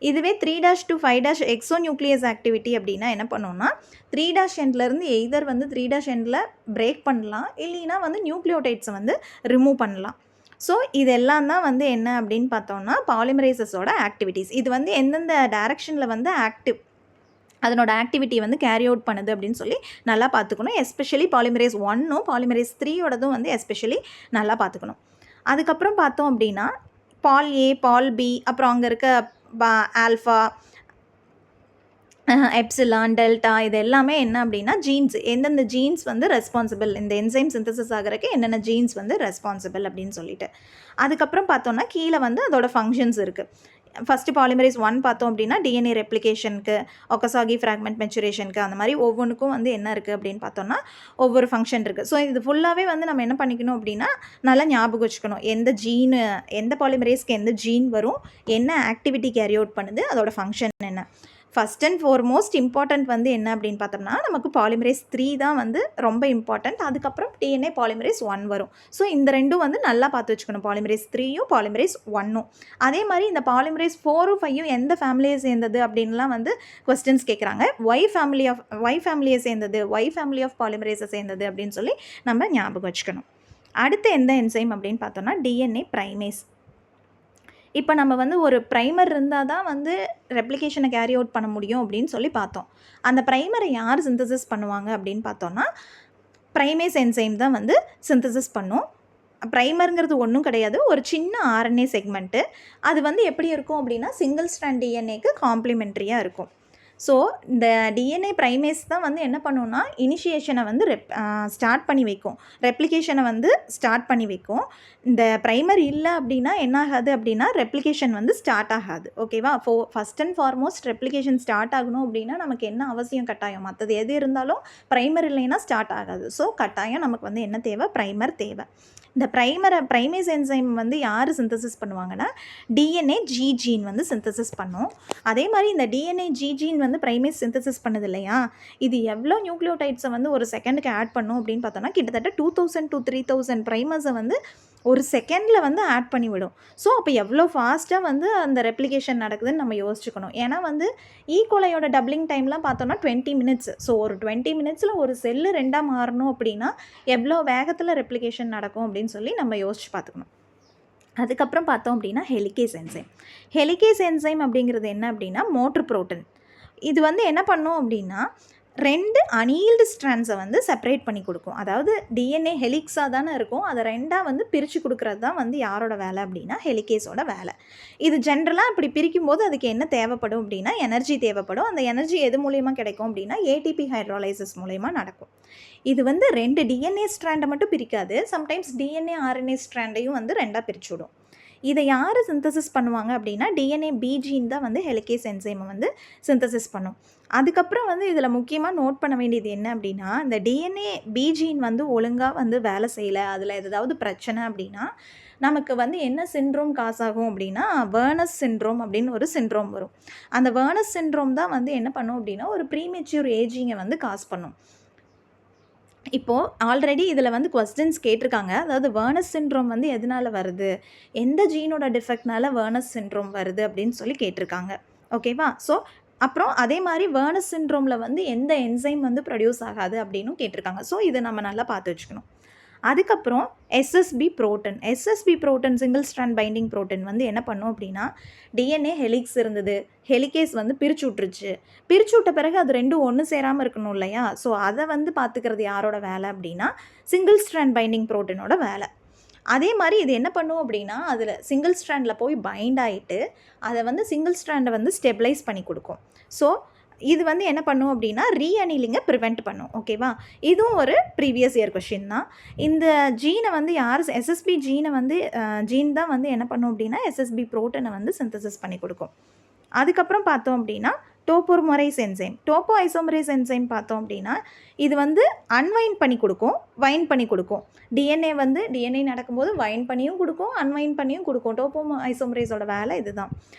இதுவே 3' to 5' எக்ஸோ நியூக்ளியஸ் ஆக்டிவிட்டி அப்படின்னா என்ன பண்ணோம்னா, 3' எண்ட்லேருந்து எய்தர் வந்து 3' எண்டில் பிரேக் பண்ணலாம், இல்லைன்னா வந்து நியூக்ளியோடைட்ஸை வந்து ரிமூவ் பண்ணலாம். ஸோ இதெல்லாம் தான் வந்து என்ன அப்படின்னு பார்த்தோம்னா பாலிமரேசஸோட ஆக்டிவிட்டீஸ். இது வந்து எந்தெந்த டைரக்ஷனில் வந்து அதனோட ஆக்டிவிட்டி வந்து கேரி அவுட் பண்ணுது அப்படின்னு சொல்லி நல்லா பார்த்துக்கணும். எஸ்பெஷலி பாலிமரேஸ் 1ம் பாலிமரேஸ் 3யோடதும் வந்து எஸ்பெஷலி நல்லா பார்த்துக்கணும். அதுக்கப்புறம் பார்த்தோம் அப்படின்னா பால் ஏ, பால் பி, அப்புறம் அங்கே இருக்க ஆல்ஃபா, எப்சிலான், டெல்டா இது எல்லாமே என்ன அப்படின்னா ஜீன்ஸ். எந்தெந்த ஜீன்ஸ் வந்து ரெஸ்பான்சிபிள், இந்த என்சைம் சிந்தசிஸ் ஆகிறதுக்கு என்னென்ன ஜீன்ஸ் வந்து ரெஸ்பான்சிபிள் அப்படின்னு சொல்லிட்டு. அதுக்கப்புறம் பார்த்தோன்னா கீழே வந்து அதோட ஃபங்க்ஷன்ஸ் இருக்குது. ஃபஸ்ட்டு பாலிமரேஸ் 1 பார்த்தோம் அப்படின்னா டிஎன்ஏ ரெப்ளிகேஷனுக்கு, ஒக்கசாகி ஃப்ராக்மெண்ட் மெச்சுரேஷனுக்கு, அந்த மாதிரி ஒவ்வொன்றுக்கும் வந்து என்ன இருக்குது அப்படின்னு பார்த்தோன்னா ஒவ்வொரு ஃபங்க்ஷன் இருக்குது. ஸோ இது ஃபுல்லாகவே வந்து நம்ம என்ன பண்ணிக்கணும் அப்படின்னா நல்லா ஞாபகம் வச்சுக்கணும். எந்த பாலிமரேஸ்க்கு எந்த ஜீன் வரும், என்ன ஆக்டிவிட்டி கேரி அவுட் பண்ணுது, அதோட ஃபங்க்ஷன் என்ன. ஃபஸ்ட் அண்ட் ஃபார்மோஸ்ட் இம்பார்ட்டண்ட் வந்து என்ன அப்படின்னு பார்த்தோம்னா நமக்கு பாலிமரேஸ் 3 தான் வந்து ரொம்ப இம்பார்ட்டண்ட். அதுக்கப்புறம் டிஎன்ஏ பாலிமரேஸ் 1 வரும். ஸோ இந்த ரெண்டும் வந்து நல்லா பார்த்து வச்சுக்கணும், பாலிமரேஸ் 3யும் பாலிமரேஸ் 1ம். அதே மாதிரி இந்த பாலிமரேஸ் 4ம் 5ம் எந்த ஃபேமிலியை சேர்ந்தது அப்படின்லாம் வந்து கொஸ்டின்ஸ் கேட்குறாங்க. ஒய் ஃபேமிலியை சேர்ந்தது, ஒய் ஃபேமிலி ஆஃப் பாலிமரேஸை சேர்ந்தது அப்படின்னு சொல்லி நம்ம ஞாபகம் வச்சுக்கணும். அடுத்து எந்த என்சைம் அப்படின்னு பார்த்தோம்னா டிஎன்ஏ ப்ரைமேஸ். இப்போ நம்ம வந்து ஒரு ப்ரைமர் இருந்தால் தான் வந்து ரெப்ளிகேஷனை கேரி அவுட் பண்ண முடியும் அப்படின்னு சொல்லி பார்த்தோம். அந்த ப்ரைமரை யார் சிந்தசிஸ் பண்ணுவாங்க அப்படின்னு பார்த்தோன்னா ப்ரைமேஸ் என்சைம் தான் வந்து சிந்தசிஸ் பண்ணும். ப்ரைமருங்கிறது ஒன்றும் கிடையாது, ஒரு சின்ன ஆர்என்ஏ செக்மெண்ட்டு. அது வந்து எப்படி இருக்கும் அப்படின்னா சிங்கிள் ஸ்ட்ராண்ட் டிஎன்ஏக்கு காம்ப்ளிமெண்ட்ரியாக இருக்கும். ஸோ இந்த டிஎன்ஏ ப்ரைமேஸ் தான் வந்து என்ன பண்ணுன்னா இனிஷியேஷனை வந்து ஸ்டார்ட் பண்ணி வைக்கும், ரெப்ளிகேஷனை வந்து ஸ்டார்ட் பண்ணி வைக்கும். இந்த ப்ரைமர் இல்லை அப்படின்னா என்ன ஆகாது அப்படின்னா ரெப்ளிகேஷன் வந்து ஸ்டார்ட் ஆகாது. ஓகேவா? First and foremost replication start ஆகணும் அப்படின்னா நமக்கு என்ன அவசியம், கட்டாயம் மற்றது எது இருந்தாலும் ப்ரைமர் இல்லைன்னா ஸ்டார்ட் ஆகாது. ஸோ கட்டாயம் நமக்கு வந்து என்ன தேவை, ப்ரைமர் தேவை. இந்த ப்ரைமேஸ் என்சைம் வந்து யார் சிந்தசிஸ் பண்ணுவாங்கன்னா டிஎன்ஏ ஜி ஜீன் வந்து சிந்தசிஸ் பண்ணும். அதே மாதிரி இந்த டிஎன்ஏ ஜி ஜீன் வந்து ப்ரைமேஸ் சிந்தசிஸ் பண்ணுது இல்லையா, இது எவ்வளோ நியூக்ளியோடைட்ஸை வந்து ஒரு செகண்டுக்கு ஆட் பண்ணும் அப்படின்னு பார்த்தோன்னா கிட்டத்தட்ட 2000 to 3000 ப்ரைமர்ஸை வந்து ஒரு செகண்டில் வந்து ஆட் பண்ணிவிடும். ஸோ அப்போ எவ்வளோ ஃபாஸ்ட்டாக வந்து அந்த ரெப்ளிகேஷன் நடக்குதுன்னு நம்ம யோசிச்சுக்கணும். ஏன்னா வந்து ஈகோலையோட டப்ளிங் டைம்லாம் பார்த்தோன்னா 20 மினிட்ஸ். ஸோ ஒரு 20 மினிட்ஸில் ஒரு செல்லு 2ஆக மாறணும் அப்படின்னா எவ்வளோ வேகத்தில் ரெப்ளிகேஷன் நடக்கும் அப்படின்னு சொல்லி நம்ம யோசிச்சு பார்த்துக்கணும். அதுக்கப்புறம் பார்த்தோம் அப்படின்னா ஹெலிகேஸ் என்சைம் அப்படிங்கிறது என்ன அப்படின்னா மோட்டர் புரோட்டீன். இது வந்து என்ன பண்ணும் அப்படின்னா 2 அனீல்டு ஸ்ட்ராண்ட்ஸை வந்து செப்பரேட் பண்ணி கொடுக்கும். அதாவது டிஎன்ஏ ஹெலிக்ஸாக தானே இருக்கும், அதை 2ஆக வந்து பிரித்து கொடுக்குறது தான் வந்து யாரோட வேலை அப்படின்னா ஹெலிகேஸோட வேலை. இது ஜென்ரலாக இப்படி பிரிக்கும் போது அதுக்கு என்ன தேவைப்படும் அப்படின்னா எனர்ஜி தேவைப்படும். அந்த எனர்ஜி எது மூலயமா கிடைக்கும் அப்படின்னா ஏடிபி ஹைட்ரோலைசிஸ் மூலயமா நடக்கும். இது வந்து 2 டிஎன்ஏ ஸ்ட்ராண்டை மட்டும் பிரிக்காது, சம்டைம்ஸ் டிஎன்ஏ ஆர்என்ஏ ஸ்ட்ராண்டையும் வந்து 2ஆக பிரிச்சு விடும். இதை யார் சிந்தசிஸ் பண்ணுவாங்க அப்படின்னா டிஎன்ஏ பி ஜீன் தான் வந்து ஹெலிகேஸ் என்சைமை வந்து சிந்தசிஸ் பண்ணும். அதுக்கப்புறம் வந்து இதில் முக்கியமாக நோட் பண்ண வேண்டியது என்ன அப்படின்னா இந்த டிஎன்ஏ பி ஜீன் வந்து ஒழுங்காக வந்து வேலை செய்யலை, அதில் ஏதாவது பிரச்சனை அப்படின்னா நமக்கு வந்து என்ன சிண்ட்ரோம் காஸ் ஆகும் அப்படின்னா வேர்னஸ் சிண்ட்ரோம் அப்படின்னு ஒரு சிண்ட்ரோம் வரும். அந்த வேர்னஸ் சிண்ட்ரோம் தான் வந்து என்ன பண்ணும் அப்படின்னா ஒரு ப்ரீமெச்சூர் ஏஜிங்கை வந்து காஸ் பண்ணும். இப்போது ஆல்ரெடி இதில் வந்து கொஸ்டின்ஸ் கேட்டிருக்காங்க. அதாவது வேர்னஸ் சிண்ட்ரோம் வந்து எதனால் வருது, எந்த ஜீனோட டிஃபெக்ட்னால வேர்னஸ் சிண்ட்ரோம் வருது அப்படின்னு சொல்லி கேட்டிருக்காங்க. ஓகேவா? ஸோ அப்புறம் அதே மாதிரி வேர்னஸ் சிண்ட்ரோமில் வந்து எந்த என்சைம் வந்து ப்ரொடியூஸ் ஆகாது அப்படின்னும் கேட்டிருக்காங்க. ஸோ இதை நம்ம நல்லா பார்த்து வச்சுக்கணும். அதுக்கப்புறம் SSB protein single strand binding protein வந்து என்ன பண்ணும் அப்படின்னா டிஎன்ஏ ஹெலிக்ஸ் இருந்தது, ஹெலிகேஸ் வந்து பிரிச்சு விட்ட பிறகு அது 2 ஒன்று சேராமல் இருக்கணும் இல்லையா. ஸோ அதை வந்து பார்த்துக்கிறது யாரோட வேலை அப்படின்னா சிங்கிள் ஸ்ட்ராண்ட் பைண்டிங் புரோட்டீனோட வேலை. அதே மாதிரி இது என்ன பண்ணும் அப்படின்னா அதில் சிங்கிள் ஸ்ட்ராண்டில் போய் பைண்ட் ஆகிட்டு அதை வந்து சிங்கிள் ஸ்ட்ராண்டை வந்து ஸ்டெபிளைஸ் பண்ணி கொடுக்கும். ஸோ இது வந்து என்ன பண்ணும் அப்படின்னா ரீஅனிலிங்கை ப்ரிவெண்ட் பண்ணும். ஓகேவா? இதுவும் ஒரு ப்ரீவியஸ் இயர் கொஷின் தான். இந்த ஜீனை வந்து எஸ்எஸ்பி ஜீன் தான் வந்து என்ன பண்ணும் அப்படின்னா எஸ்எஸ்பி புரோட்டீனை வந்து சிந்தசிஸ் பண்ணி கொடுக்கும். அதுக்கப்புறம் பார்த்தோம் அப்படின்னா டோப்போமரைஸ் என்சைம். டோப்போ ஐசோமரேஸ் என்சைம் பார்த்தோம் அப்படின்னா இது வந்து அன்வைண்ட் பண்ணி கொடுக்கும், வைண்ட் பண்ணி கொடுக்கும். டிஎன்ஏ நடக்கும்போது வைண்ட் பண்ணியும் கொடுக்கும், அன்வைண்ட் பண்ணியும் கொடுக்கும். டோப்போ ஐசோமரேஸோட வேலை இதுதான்.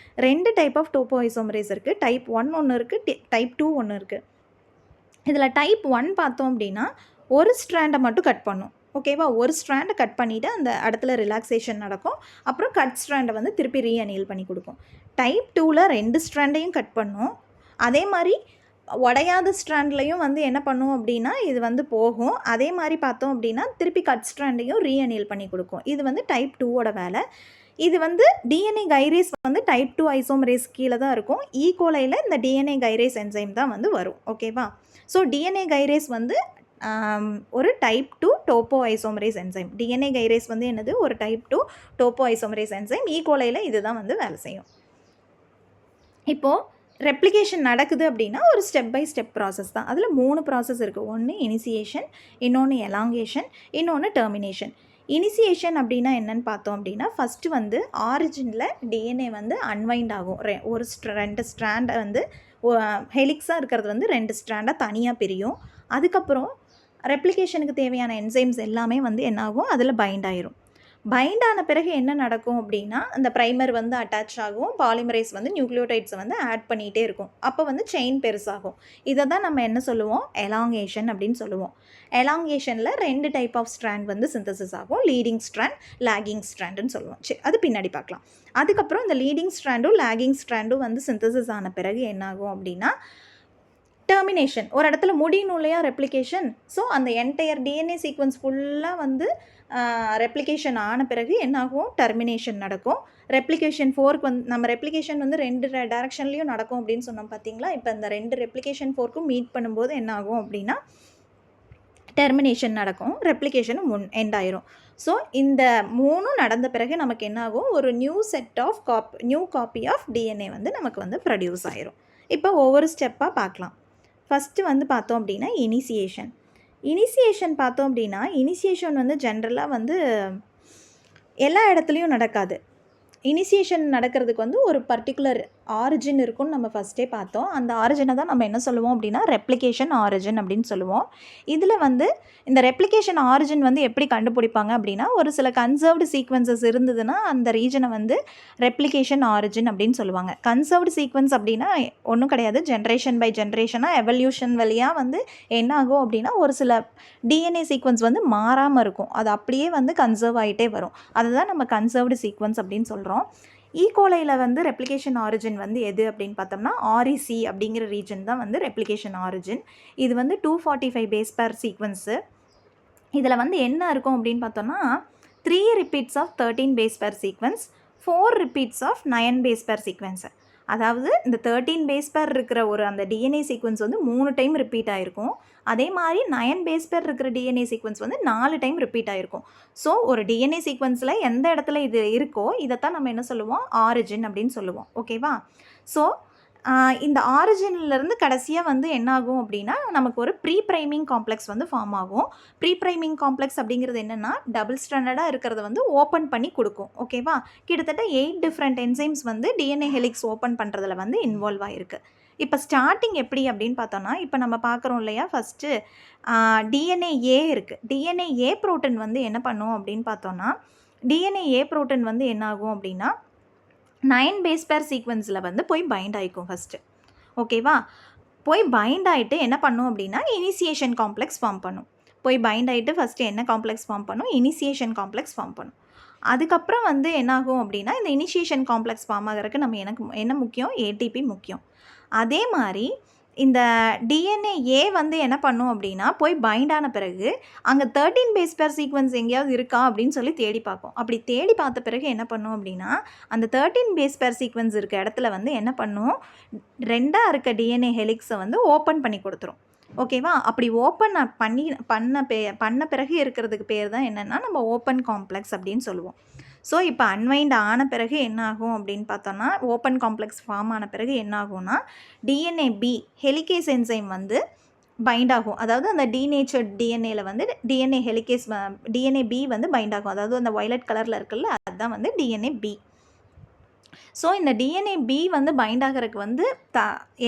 2 டைப் ஆஃப் டோப்போ ஐசோமரேஸ் இருக்குது. டைப் 1 ஒன்று இருக்குது, டைப் 2 ஒன்று இருக்குது. இதில் டைப் 1 பார்த்தோம் அப்படின்னா ஒரு ஸ்ட்ராண்டை மட்டும் கட் பண்ணும். ஓகேவா, ஒரு ஸ்ட்ராண்டை கட் பண்ணிவிட்டு அந்த இடத்துல ரிலாக்ஸேஷன் நடக்கும். அப்புறம் கட் ஸ்ட்ராண்டை வந்து திருப்பி ரீஅனீல் பண்ணி கொடுக்கும். டைப் 2ல் 2 ஸ்ட்ராண்டையும் கட் பண்ணும். அதே மாதிரி உடையாத ஸ்ட்ராண்ட்லையும் வந்து என்ன பண்ணும் அப்படின்னா இது வந்து போகும். அதே மாதிரி பார்த்தோம் அப்படின்னா திருப்பி கட் ஸ்ட்ராண்டையும் ரீஅனீல் பண்ணி கொடுக்கும். இது வந்து டைப் 2ஓட வேலை. இது வந்து டிஎன்ஏ கைரேஸ் வந்து டைப் 2 ஐசோமரேஸ் கீழே தான் இருக்கும். ஈகோலையில் இந்த டிஎன்ஏ கைரேஸ் என்சைம் தான் வந்து வரும். ஓகேவா, ஸோ டிஎன்ஏ கைரேஸ் வந்து ஒரு டைப் 2 டோப்போ ஐசோமரேஸ் என்சைம். டிஎன்ஏ கைரேஸ் வந்து என்னது, ஒரு டைப் 2 டோப்போ ஐசோமரேஸ் என்சைம். ஈகோலையில் இது தான் வந்து வேலை செய்யும். இப்போது ரெப்ளிகேஷன் நடக்குது அப்படின்னா ஒரு ஸ்டெப் பை ஸ்டெப் ப்ராசஸ் தான். அதில் 3 ப்ராசஸ் இருக்குது. ஒன்று இனிஷியேஷன், இன்னொன்று எலாங்கேஷன், இன்னொன்று டெர்மினேஷன். இனிஷியேஷன் அப்படின்னா என்னென்னு பார்த்தோம் அப்படின்னா ஃபஸ்ட்டு வந்து ஆரிஜினில் டிஎன்ஏ வந்து அன்வைண்ட் ஆகும். 2 ஸ்ட்ராண்டை வந்து ஹெலிக்ஸாக இருக்கிறது வந்து 2 ஸ்ட்ராண்டாக தனியாக பிரியும். அதுக்கப்புறம் ரெப்ளிகேஷனுக்கு தேவையான என்சைம்ஸ் எல்லாமே வந்து என்னாகும், அதில் பைண்ட் ஆயிரும். பைண்ட் ஆன பிறகு என்ன நடக்கும் அப்படின்னா அந்த ப்ரைமர் வந்து அட்டாச் ஆகும். பாலிமரேஸ் வந்து நியூக்ளியோடைட்ஸை வந்து ஆட் பண்ணிகிட்டே இருக்கும். அப்போ வந்து செயின் பெருசாகும். இதை தான் நம்ம என்ன சொல்லுவோம், எலாங்கேஷன் அப்படின்னு சொல்லுவோம். எலாங்கேஷனில் 2 டைப் ஆஃப் ஸ்ட்ராண்ட் வந்து சிந்தசிஸ் ஆகும். லீடிங் ஸ்ட்ராண்ட், லேகிங் ஸ்ட்ராண்டுன்னு சொல்லுவோம். சரி, அது பின்னாடி பார்க்கலாம். அதுக்கப்புறம் இந்த லீடிங் ஸ்ட்ராண்டும் லேகிங் ஸ்ட்ராண்டும் வந்து சிந்தசிஸ் ஆன பிறகு என்னாகும் அப்படின்னா டெர்மினேஷன். ஒரு இடத்துல முடியணும் இல்லையா ரெப்ளிகேஷன். ஸோ அந்த என்டையர் டிஎன்ஏ சீக்வன்ஸ் ஃபுல்லாக வந்து ரெப்ளிகேஷன் ஆன பிறகு என்னாகும், டெர்மினேஷன் நடக்கும். ரெப்ளிகேஷன் 4க்கு வந்து நம்ம ரெப்ளிகேஷன் வந்து 2 டைரக்ஷன்லேயும் நடக்கும் அப்படின்னு சொன்னோம் பார்த்தீங்களா. இப்போ இந்த 2 ரெப்ளிகேஷன் 4க்கும் மீட் பண்ணும்போது என்னாகும் அப்படின்னா டெர்மினேஷன் நடக்கும், ரெப்ளிகேஷனும் எண்ட் ஆயிரும். ஸோ இந்த 3ம் நடந்த பிறகு நமக்கு என்னாகும், ஒரு நியூ காப்பி ஆஃப் டிஎன்ஏ வந்து நமக்கு வந்து ப்ரொடியூஸ் ஆயிரும். இப்போ ஒவ்வொரு ஸ்டெப்பாக பார்க்கலாம். ஃபஸ்ட்டு வந்து பார்த்தோம் அப்படின்னா இனிஷியேஷன் பார்த்தோம் அப்படின்னா இனிஷியேஷன் வந்து ஜென்ரலாக வந்து எல்லா இடத்துலையும் நடக்காது. இனிஷியேஷன் நடக்கிறதுக்கு வந்து ஒரு பர்டிகுலர் ஆரிஜின் இருக்குன்னு நம்ம ஃபஸ்ட்டே பார்த்தோம். அந்த ஆரிஜினை தான் நம்ம என்ன சொல்லுவோம் அப்படின்னா ரெப்ளிகேஷன் ஆரிஜின் அப்படின்னு சொல்லுவோம். இதில் வந்து இந்த ரெப்ளிகேஷன் ஆரிஜின் வந்து எப்படி கண்டுபிடிப்பாங்க அப்படின்னா ஒரு சில கன்சர்வ்டு சீக்வன்சஸ் இருந்ததுன்னா அந்த ரீஜனை வந்து ரெப்ளிகேஷன் ஆரிஜின் அப்படின்னு சொல்லுவாங்க. கன்சர்வ்டு சீக்வன்ஸ் அப்படின்னா ஒன்றும் கிடையாது, ஜென்ரேஷன் பை ஜென்ரேஷனாக எவல்யூஷன் வழியாக வந்து என்ன ஆகும் அப்படின்னா ஒரு சில டிஎன்ஏ சீக்வன்ஸ் வந்து மாறாமல் இருக்கும். அது அப்படியே வந்து கன்சர்வ் ஆகிட்டே வரும். அதுதான் நம்ம கன்சர்வ்டு சீக்வன்ஸ் அப்படின்னு சொல்கிறோம். ஈகோலையில் வந்து ரெப்ளிகேஷன் ஆரிஜின் வந்து எது அப்படின்னு பார்த்தோம்னா REC அப்படிங்கிற ரீஜன் தான் வந்து ரெப்ளிகேஷன் ஆரிஜின். இது வந்து 245 பேஸ் பேர் சீக்வன்ஸு. இதில் வந்து என்ன இருக்கும் அப்படின்னு பார்த்தோம்னா 3 repeats of 13 base pair sequence, 4 repeats of 9 base pair sequence. அதாவது இந்த 13 பேஸ் பேர் இருக்கிற ஒரு அந்த டிஎன்ஏ சீக்வன்ஸ் வந்து 3 டைம் ரிப்பீட் ஆகிருக்கும். அதே மாதிரி 9 பேஸ் பேர் இருக்கிற டிஎன்ஏ சீக்வன்ஸ் வந்து 4 டைம் ரிப்பீட் ஆகிருக்கும். ஸோ ஒரு டிஎன்ஏ சீக்வன்ஸில் எந்த இடத்துல இது இருக்கோ இதைத்தான் நம்ம என்ன சொல்லுவோம், ஆரிஜின் அப்படின்னு சொல்லுவோம். ஓகேவா, ஸோ இந்த ஆரிஜின்லேருந்து கடைசியாக வந்து என்னாகும் அப்படின்னா நமக்கு ஒரு ப்ரீ ப்ரைமிங் காம்ப்ளெக்ஸ் வந்து ஃபார்ம் ஆகும். ப்ரீ ப்ரைமிங் காம்ப்ளெக்ஸ் அப்படிங்கிறது என்னென்னா டபுள் ஸ்டாண்டர்டாக இருக்கிறத வந்து ஓப்பன் பண்ணி கொடுக்கும். ஓகேவா, கிட்டத்தட்ட 8 டிஃப்ரெண்ட் என்சைம்ஸ் வந்து டிஎன்ஏ ஹெலிக்ஸ் ஓப்பன் பண்ணுறதுல வந்து இன்வால்வ் ஆகிருக்கு. இப்போ ஸ்டார்டிங் எப்படி அப்படின்னு பார்த்தோன்னா இப்போ நம்ம பார்க்குறோம் இல்லையா, ஃபஸ்ட்டு டிஎன்ஏ இருக்குது. டிஎன்ஏ ப்ரோட்டீன் வந்து என்ன பண்ணும் அப்படின்னு பார்த்தோன்னா டிஎன்ஏ ப்ரோட்டீன் வந்து என்னாகும் அப்படின்னா 9 பேஸ் பேர் சீக்வன்ஸில் வந்து போய் பைண்ட் ஆகிக்கும் ஃபஸ்ட்டு. ஓகேவா, போய் பைண்ட் ஆகிட்டு என்ன பண்ணும் அப்படின்னா இனிஷியேஷன் காம்ப்ளெக்ஸ் ஃபார்ம் பண்ணும். போய் பைண்ட் ஆகிட்டு ஃபஸ்ட்டு என்ன காம்ப்ளெக்ஸ் ஃபார்ம் பண்ணும், இனிஷியேஷன் காம்ப்ளெக்ஸ் ஃபார்ம் பண்ணும். அதுக்கப்புறம் வந்து என்னாகும் அப்படின்னா இந்த இனிஷியேஷன் காம்ப்ளெக்ஸ் ஃபார்ம் ஆகிறதுக்கு நம்ம என்ன முக்கியம், ஏடிபி முக்கியம். அதே மாதிரி இந்த டிஎன்ஏ வந்து என்ன பண்ணும் அப்படின்னா போய் பைண்ட் ஆன பிறகு அங்கே 13 பேஸ் பேர் சீக்வன்ஸ் எங்கேயாவது இருக்கா அப்படின்னு சொல்லி தேடி பார்க்கும். அப்படி தேடி பார்த்த பிறகு என்ன பண்ணும் அப்படின்னா அந்த 13 பேஸ் பேர் சீக்வன்ஸ் இருக்க இடத்துல வந்து என்ன பண்ணும், 2ஆக இருக்க டிஎன்ஏ ஹெலிக்ஸை வந்து ஓப்பன் பண்ணி கொடுத்துரும். ஓகேவா, அப்படி ஓப்பன் பண்ண பிறகு இருக்கிறதுக்கு பேர் தான் என்னென்னா நம்ம ஓப்பன் காம்ப்ளெக்ஸ் அப்படின்னு சொல்லுவோம். ஸோ இப்போ அன்வைண்ட் ஆன பிறகு என்ன ஆகும் அப்படின்னு பார்த்தோன்னா ஓப்பன் காம்ப்ளெக்ஸ் ஃபார்ம் ஆன பிறகு என்ன ஆகும்னா டிஎன்ஏ பி ஹெலிகேஸ் என்சைம் வந்து பைண்ட் ஆகும். அதாவது அந்த டீநேச்சர்ட் டிஎன்ஏல வந்து டிஎன்ஏ பி வந்து பைண்ட் ஆகும். அதாவது அந்த வயலட் கலரில் இருக்குல்ல அதுதான் வந்து டிஎன்ஏ பி. ஸோ இந்த டிஎன்ஏ பி வந்து பைண்ட் ஆகிறதுக்கு வந்து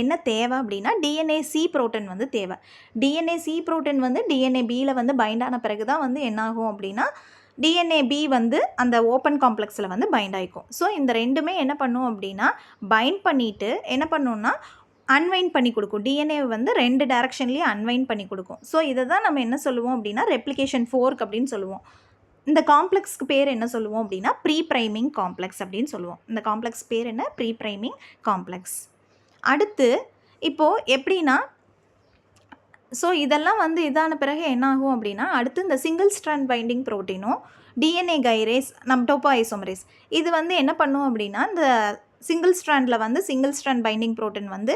என்ன தேவை அப்படின்னா டிஎன்ஏ சி புரோட்டீன் வந்து தேவை. டிஎன்ஏ சி புரோட்டீன் வந்து டிஎன்ஏ பியில் வந்து பைண்ட் ஆன பிறகு தான் வந்து என்னாகும் அப்படின்னா டிஎன்ஏ பி வந்து அந்த ஓப்பன் காம்ப்ளெக்ஸில் வந்து பைண்ட் ஆகிக்கும். ஸோ இந்த ரெண்டுமே என்ன பண்ணும் அப்படின்னா பைண்ட் பண்ணிவிட்டு என்ன பண்ணுன்னா அன்வைண்ட் பண்ணி கொடுக்கும். டிஎன்ஏ வந்து 2 டைரக்ஷன்லேயும் அன்வைண்ட் பண்ணி கொடுக்கும். ஸோ இதை தான் நம்ம என்ன சொல்லுவோம் அப்படின்னா ரெப்ளிகேஷன் ஃபோர்க் அப்படின்னு சொல்லுவோம். இந்த காம்ப்ளெக்ஸ்க்கு பேர் என்ன சொல்லுவோம் அப்படின்னா ப்ரீ ப்ரைமிங் காம்ப்ளெக்ஸ் அப்படின்னு சொல்லுவோம். இந்த காம்ப்ளெக்ஸ் பேர் என்ன? Pre priming complex. அடுத்து இப்போது எப்படின்னா ஸோ இதெல்லாம் வந்து இதான பிறகு என்ன ஆகும் அப்படின்னா அடுத்து இந்த சிங்கிள் ஸ்ட்ராண்ட் பைண்டிங் ப்ரோட்டீனும் டிஎன்ஏ கைரேஸ் டோப்போ ஐசோமரேஸ் இது வந்து என்ன பண்ணும் அப்படின்னா இந்த சிங்கிள் ஸ்ட்ராண்டில் வந்து சிங்கிள் ஸ்ட்ராண்ட் பைண்டிங் ப்ரோட்டீன் வந்து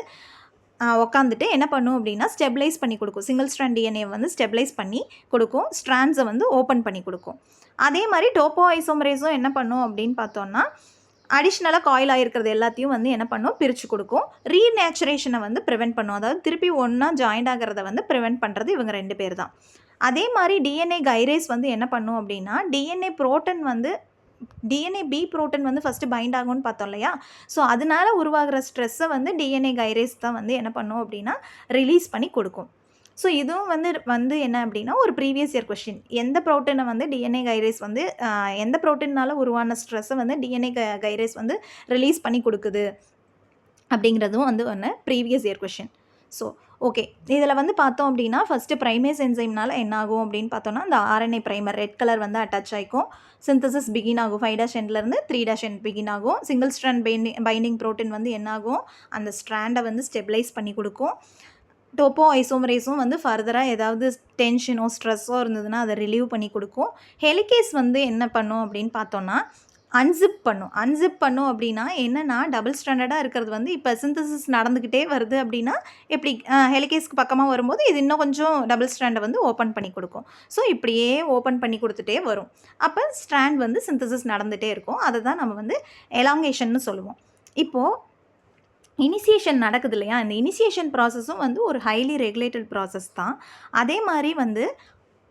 உக்காந்துட்டு என்ன பண்ணும் அப்படின்னா ஸ்டெபிலைஸ் பண்ணி கொடுக்கும். சிங்கிள் ஸ்ட்ராண்ட் டிஎன்ஏ வந்து ஸ்டெபிலைஸ் பண்ணி கொடுக்கும், ஸ்ட்ராண்ட்ஸை வந்து ஓப்பன் பண்ணி கொடுக்கும். அதே மாதிரி டோப்போ ஐசோமரேஸும் என்ன பண்ணும் அப்படின்னு பார்த்தோன்னா அடிஷ்னலாக காயில் ஆகிருக்கிறது எல்லாத்தையும் வந்து என்ன பண்ணும் பிரித்து கொடுக்கும். ரீநேச்சுரேஷனை வந்து ப்ரிவெண்ட் பண்ணும். அதாவது திருப்பி ஒன்றா ஜாயிண்ட் ஆகிறத வந்து ப்ரிவெண்ட் பண்ணுறது இவங்க 2 பேர் தான். அதே மாதிரி டிஎன்ஏ கைரேஸ் வந்து என்ன பண்ணும் அப்படின்னா டிஎன்ஏ புரோட்டீன் வந்து டிஎன்ஏ பி புரோட்டீன் வந்து ஃபஸ்ட்டு பைண்ட் ஆகும்னு பார்த்தோம் இல்லையா? ஸோ அதனால உருவாகிற ஸ்ட்ரெஸ்ஸை வந்து டிஎன்ஏ கைரேஸ் தான் வந்து என்ன பண்ணும் அப்படின்னா ரிலீஸ் பண்ணி கொடுக்கும். ஸோ இதுவும் வந்து என்ன அப்படின்னா ஒரு ப்ரீவியஸ் இயர் கொஸ்டின். எந்த ப்ரோட்டீனை வந்து டிஎன்ஏ கைரேஸ் வந்து எந்த ப்ரோட்டீனால் உருவான ஸ்ட்ரெஸ்ஸை வந்து டிஎன்ஏ கைரேஸ் வந்து ரிலீஸ் பண்ணி கொடுக்குது அப்படிங்கிறதும் வந்து ஒன்று previous year question. So okay, இதில் வந்து பார்த்தோம் அப்படின்னா ஃபஸ்ட்டு ப்ரைமேஸ் என்சைம்னால என்ன ஆகும் அப்படின்னு பார்த்தோன்னா இந்த ஆர்என்ஏ ப்ரைமர் ரெட் கலர் வந்து அட்டாச் ஆகிக்கும். சிந்தசிஸ் பிகின் ஆகும். 5' எண்ட்லேருந்து 3' எண்ட் பிகின் ஆகும். சிங்கிள் ஸ்ட்ராண்ட் பைண்டிங் ப்ரோட்டீன் வந்து என்ன ஆகும் அந்த ஸ்ட்ராண்டை வந்து ஸ்டெபிலைஸ் பண்ணி கொடுக்கும். டோப்போ ஐசோமரேஸும் வந்து ஃபர்தராக ஏதாவது டென்ஷனோ ஸ்ட்ரெஸ்ஸோ இருந்ததுன்னா அதை ரிலீவ் பண்ணி கொடுக்கும். ஹெலிகேஸ் வந்து என்ன பண்ணும் அப்படின்னு பார்த்தோன்னா அன்சிப் பண்ணும் அப்படின்னா என்னென்னா டபுள் ஸ்டாண்டர்டாக இருக்கிறது வந்து இப்போ சிந்தசிஸ் நடந்துக்கிட்டே வருது அப்படின்னா எப்படி ஹெலிகேஸ்க்கு பக்கமாக வரும்போது இது இன்னும் கொஞ்சம் டபுள் ஸ்ட்ராண்டை வந்து ஓப்பன் பண்ணி கொடுக்கும். ஸோ இப்படியே ஓப்பன் பண்ணி கொடுத்துட்டே வரும். அப்போ ஸ்ட்ராண்ட் வந்து சிந்தசிஸ் நடந்துகிட்டே இருக்கும். அதை தான் நம்ம வந்து எலாங்கேஷன்னு சொல்லுவோம். இப்போது இனிஷியேஷன் நடக்குது இல்லையா? இந்த இனிஷியேஷன் ப்ராசஸும் வந்து ஒரு ஹைலி ரெகுலேட்டட் ப்ராசஸ் தான். அதே மாதிரி வந்து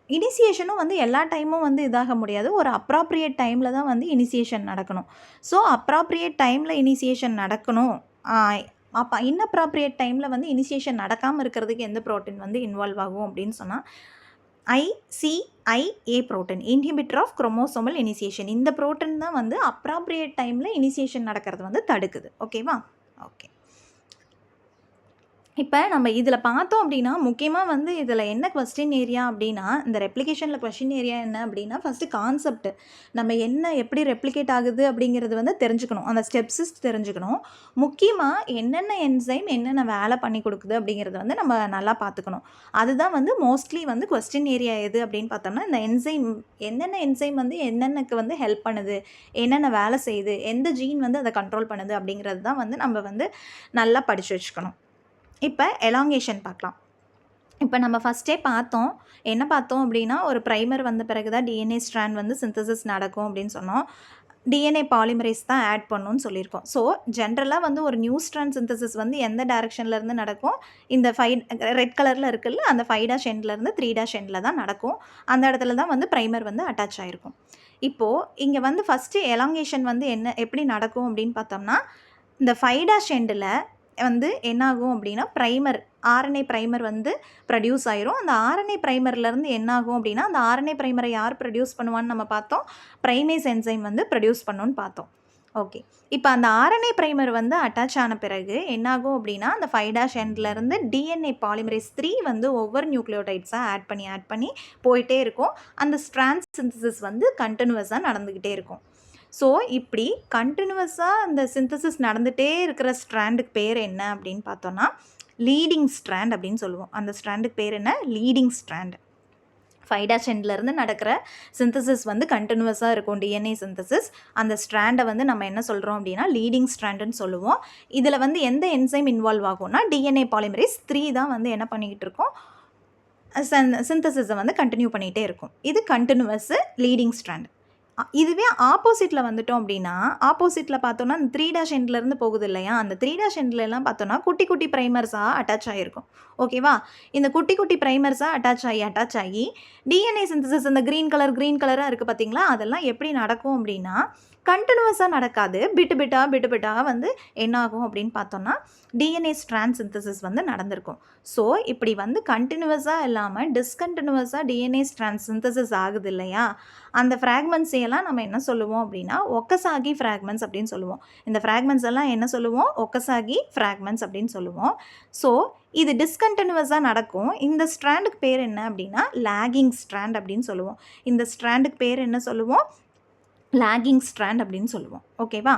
இனிஷியேஷனும் வந்து எல்லா டைமும் வந்து இதாக முடியாது. ஒரு அப்ராப்ரியேட் டைமில் தான் வந்து இனிஷியேஷன் நடக்கணும். ஸோ அப்ராப்ரியேட் டைமில் இனிஷியேஷன் நடக்கணும். அப்போ இன்அப்ராப்ரியேட் டைமில் வந்து இனிஷியேஷன் நடக்காமல் இருக்கிறதுக்கு எந்த ப்ரோட்டீன் வந்து இன்வால்வ் ஆகும் அப்படின்னு சொன்னால் ICIA protein, inhibitor of chromosomal initiation. இந்த ப்ரோட்டீன் தான் வந்து அப்ராப்ரியேட் டைமில் இனிஷியேஷன் நடக்கிறது வந்து தடுக்குது. ஓகேவா? ஓகே, இப்போ நம்ம இதில் பார்த்தோம் அப்படின்னா முக்கியமாக வந்து இதில் என்ன கொஸ்டின் ஏரியா அப்படின்னா இந்த ரெப்ளிகேஷனில் கொஸ்டின் ஏரியா என்ன அப்படின்னா ஃபஸ்ட்டு கான்செப்ட் நம்ம என்ன எப்படி ரெப்ளிகேட் ஆகுது அப்படிங்கிறது வந்து தெரிஞ்சுக்கணும். அந்த ஸ்டெப்ஸஸ் தெரிஞ்சுக்கணும். முக்கியமாக என்னென்ன என்சைம் என்னென்ன வேலை பண்ணி கொடுக்குது அப்படிங்கிறத வந்து நம்ம நல்லா பார்த்துக்கணும். அதுதான் வந்து மோஸ்ட்லி வந்து கொஸ்டின் ஏரியா எது அப்படின்னு பார்த்தோம்னா இந்த என்சைம் என்னென்ன என்சைம் வந்து என்னென்னக்கு வந்து ஹெல்ப் பண்ணுது, என்னென்ன வேலை செய்யுது, எந்த ஜீன் வந்து அதை கண்ட்ரோல் பண்ணுது அப்படிங்கிறது தான் வந்து நம்ம வந்து நல்லா படித்து வச்சுக்கணும். இப்போ எலாங்கேஷன் பார்க்கலாம். இப்போ நம்ம ஃபஸ்ட்டே பார்த்தோம். என்ன பார்த்தோம் அப்படின்னா ஒரு ப்ரைமர் வந்த பிறகு தான் டிஎன்ஏ ஸ்ட்ராண்ட் வந்து சிந்தசிஸ் நடக்கும் அப்படின்னு சொன்னோம். டிஎன்ஏ பாலிமரேஸ் தான் ஆட் பண்ணணும்னு சொல்லியிருக்கோம். ஸோ ஜென்ரலாக வந்து ஒரு நியூ ஸ்ட்ராண்ட் சிந்தசிஸ் வந்து எந்த டைரக்ஷன்லேருந்து நடக்கும்? இந்த ரெட் கலரில் இருக்குல்ல அந்த 5' எண்ட்லேருந்து 3' எண்டில் தான் நடக்கும். அந்த இடத்துல தான் வந்து ப்ரைமர் வந்து அட்டாச் ஆகிருக்கும். இப்போது இங்கே வந்து ஃபஸ்ட்டு எலாங்கேஷன் வந்து எப்படி நடக்கும் அப்படின்னு பார்த்தோம்னா இந்த 5' எண்டில் வந்து என்னாகும் அப்படின்னா ஆர்என்ஏ ப்ரைமர் வந்து ப்ரொடியூஸ் ஆயிரும். அந்த ஆர்என்ஏ ப்ரைமர்லேருந்து என்னாகும் அப்படின்னா அந்த ஆர்என்ஏ ப்ரைமரை யார் ப்ரொடியூஸ் பண்ணுவான்னு நம்ம பார்த்தோம். ப்ரைமேஸ் என்சைம் வந்து ப்ரொடியூஸ் பண்ணணும்னு பார்த்தோம். ஓகே, இப்போ அந்த ஆர்என்ஏ ப்ரைமர் வந்து அட்டாச் ஆன பிறகு என்னாகும் அப்படின்னா அந்த 5' எண்ட்லேருந்து டிஎன்ஏ பாலிமரேஸ் 3 வந்து ஒவ்வொரு நியூக்ளியோடைட்ஸாக ஆட் பண்ணி போயிட்டே இருக்கும். அந்த ஸ்ட்ராண்ட் சிந்தசிஸ் வந்து கண்டினியூஸாக நடந்துக்கிட்டே இருக்கும். ஸோ இப்படி கண்டினியூஸாக அந்த சிந்தசிஸ் நடந்துகிட்டே இருக்கிற ஸ்ட்ராண்டுக்கு பேர் என்ன அப்படின்னு பார்த்தோன்னா லீடிங் ஸ்ட்ராண்ட் அப்படின்னு சொல்லுவோம். அந்த ஸ்ட்ராண்டுக்கு பேர் என்ன? Leading strand. 5' எண்ட்லேருந்து நடக்கிற சிந்தசிஸ் வந்து கண்டினியூஸாக இருக்கும் டிஎன்ஏ சிந்தசிஸ். அந்த ஸ்ட்ராண்டை வந்து நம்ம என்ன சொல்கிறோம் அப்படின்னா லீடிங் ஸ்ட்ராண்டுன்னு சொல்லுவோம். இதில் வந்து எந்த என்சைம் இன்வால்வ் ஆகும்னா டிஎன்ஏ பாலிமரேஸ் 3 தான் வந்து என்ன பண்ணிக்கிட்டு இருக்கோம் சிந்தசிஸை வந்து கண்டினியூ பண்ணிகிட்டே இருக்கும். இது கண்டினியூவஸ் லீடிங் ஸ்ட்ராண்ட். இதுவே ஆப்போசிட்டில் வந்துட்டோம் அப்படின்னா, ஆப்போசிட்டில் பார்த்தோம்னா இந்த 3' எண்ட்லேருந்து போகுது இல்லையா, அந்த 3' எண்ட்லலாம் பார்த்தோம்னா குட்டி குட்டி ப்ரைமர்ஸாக அட்டாச் ஆகிருக்கும். ஓகேவா? இந்த குட்டி குட்டி ப்ரைமர்ஸாக அட்டாச் ஆகி டிஎன்ஏ சிந்தசிஸ் இந்த க்ரீன் கலராக இருக்குது பார்த்தீங்களா, அதெல்லாம் எப்படி நடக்கும் அப்படின்னா, கண்டினியூஸாக நடக்காது. பிட்டு பிட்டாக வந்து என்ன ஆகும் அப்படின்னு பார்த்தோம்னா, டிஎன்ஏ ஸ்ட்ராண்ட் சிந்தசிஸ் வந்து நடந்திருக்கும். ஸோ இப்படி வந்து கண்டினியூஸாக இல்லாமல் டிஸ்கண்டினியூஸாக டிஎன்ஏ ஸ்ட்ராண்ட் சிந்தசிஸ் ஆகுது இல்லையா, அந்த ஃப்ராக்மெண்ட்ஸ் எல்லாம் நம்ம என்ன சொல்லுவோம் அப்படின்னா, ஒக்கசாகி ஃப்ராக்மெண்ட்ஸ் அப்படின்னு சொல்லுவோம். இந்த ஃப்ராக்மெண்ட்ஸ் எல்லாம் என்ன சொல்லுவோம்? ஒக்கசாகி ஃப்ராக்மெண்ட்ஸ் அப்படின்னு சொல்லுவோம். ஸோ இது டிஸ்கண்டினியூஸாக நடக்கும். இந்த ஸ்ட்ராண்டுக்கு பேர் என்ன அப்படின்னா, லாகிங் ஸ்ட்ராண்ட் அப்படின்னு சொல்லுவோம். இந்த ஸ்ட்ராண்டுக்கு பேர் என்ன சொல்லுவோம்? லாகிங் ஸ்ட்ராண்ட் அப்படின்னு சொல்லுவோம். ஓகேவா?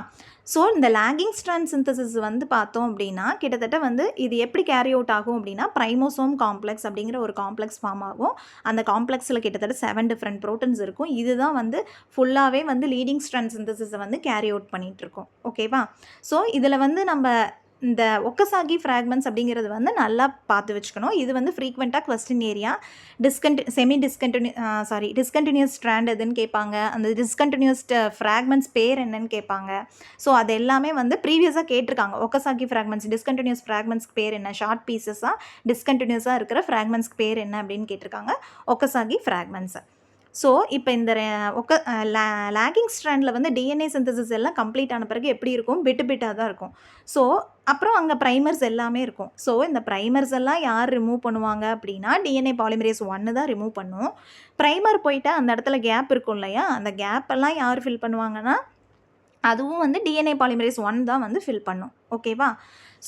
ஸோ இந்த லாகிங் ஸ்ட்ராண்ட் சிந்தசிஸ் வந்து பார்த்தோம் அப்படின்னா, கிட்டத்தட்ட வந்து இது எப்படி கேரி அவுட் ஆகும் அப்படின்னா, பிரைமோசோம் காம்ப்ளெக்ஸ் அப்படிங்கிற ஒரு காம்ப்ளெக்ஸ் ஃபார்ம் ஆகும். அந்த காம்ப்ளெக்ஸில் கிட்டத்தட்ட 7 டிஃப்ரெண்ட் ப்ரோட்டீன்ஸ் இருக்கும். இதுதான் வந்து ஃபுல்லாகவே வந்து லீடிங் ஸ்ட்ராண்ட் சிந்தசிஸை வந்து கேரி அவுட் பண்ணிகிட்ருக்கோம். ஓகேவா? ஸோ இதில் வந்து நம்ம இந்த ஒக்கசாகி ஃப்ராக்மெண்ட்ஸ் அப்படிங்கிறது வந்து நல்லா பார்த்து வச்சுக்கணும். இது வந்து ஃப்ரீக்வெண்ட்டாக கொஸ்டின் ஏரியா டிஸ்கண்டினியூஸ் ஸ்ட்ராண்ட் எதுன்னு கேட்பாங்க. அந்த டிஸ்கண்டினியூஸ் ஃப்ராக்மெண்ட்ஸ் பேர் என்னன்னு கேட்பாங்க. ஸோ அது எல்லாமே வந்து ப்ரீவியஸாக கேட்டிருக்காங்க. ஒக்கசாகி ஃப்ராக்மெண்ட்ஸ் டிஸ்கண்டினியூஸ் ஃப்ராக்மெண்ட்ஸ்க்கு பேர் என்ன, ஷார்ட் பீசஸாக டிஸ்கண்டினியூஸாக இருக்கிற ஃப்ராக்மெண்ட்ஸ்க்கு பேர் என்ன அப்படின்னு கேட்டிருக்காங்க. ஒக்கசாகி ஃப்ராக்மெண்ட்ஸை. ஸோ இப்போ இந்த லாகிங் ஸ்ட்ராண்டில் வந்து டிஎன்ஏ சிந்தசிஸ் எல்லாம் கம்ப்ளீட் ஆன பிறகு எப்படி இருக்கும்? பிட்டாக தான் இருக்கும். ஸோ அப்புறம் அங்கே ப்ரைமர்ஸ் எல்லாமே இருக்கும். ஸோ இந்த ப்ரைமர்ஸ் எல்லாம் யார் ரிமூவ் பண்ணுவாங்க அப்படின்னா, டிஎன்ஏ பாலிமரேஸ் 1 தான் ரிமூவ் பண்ணும். ப்ரைமர் போயிட்டு அந்த இடத்துல கேப் இருக்கும் இல்லையா, அந்த கேப் எல்லாம் யார் ஃபில் பண்ணுவாங்கன்னா, அதுவும் வந்து டிஎன்ஏ பாலிமரேஸ் 1 தான் வந்து ஃபில் பண்ணும். ஓகேவா?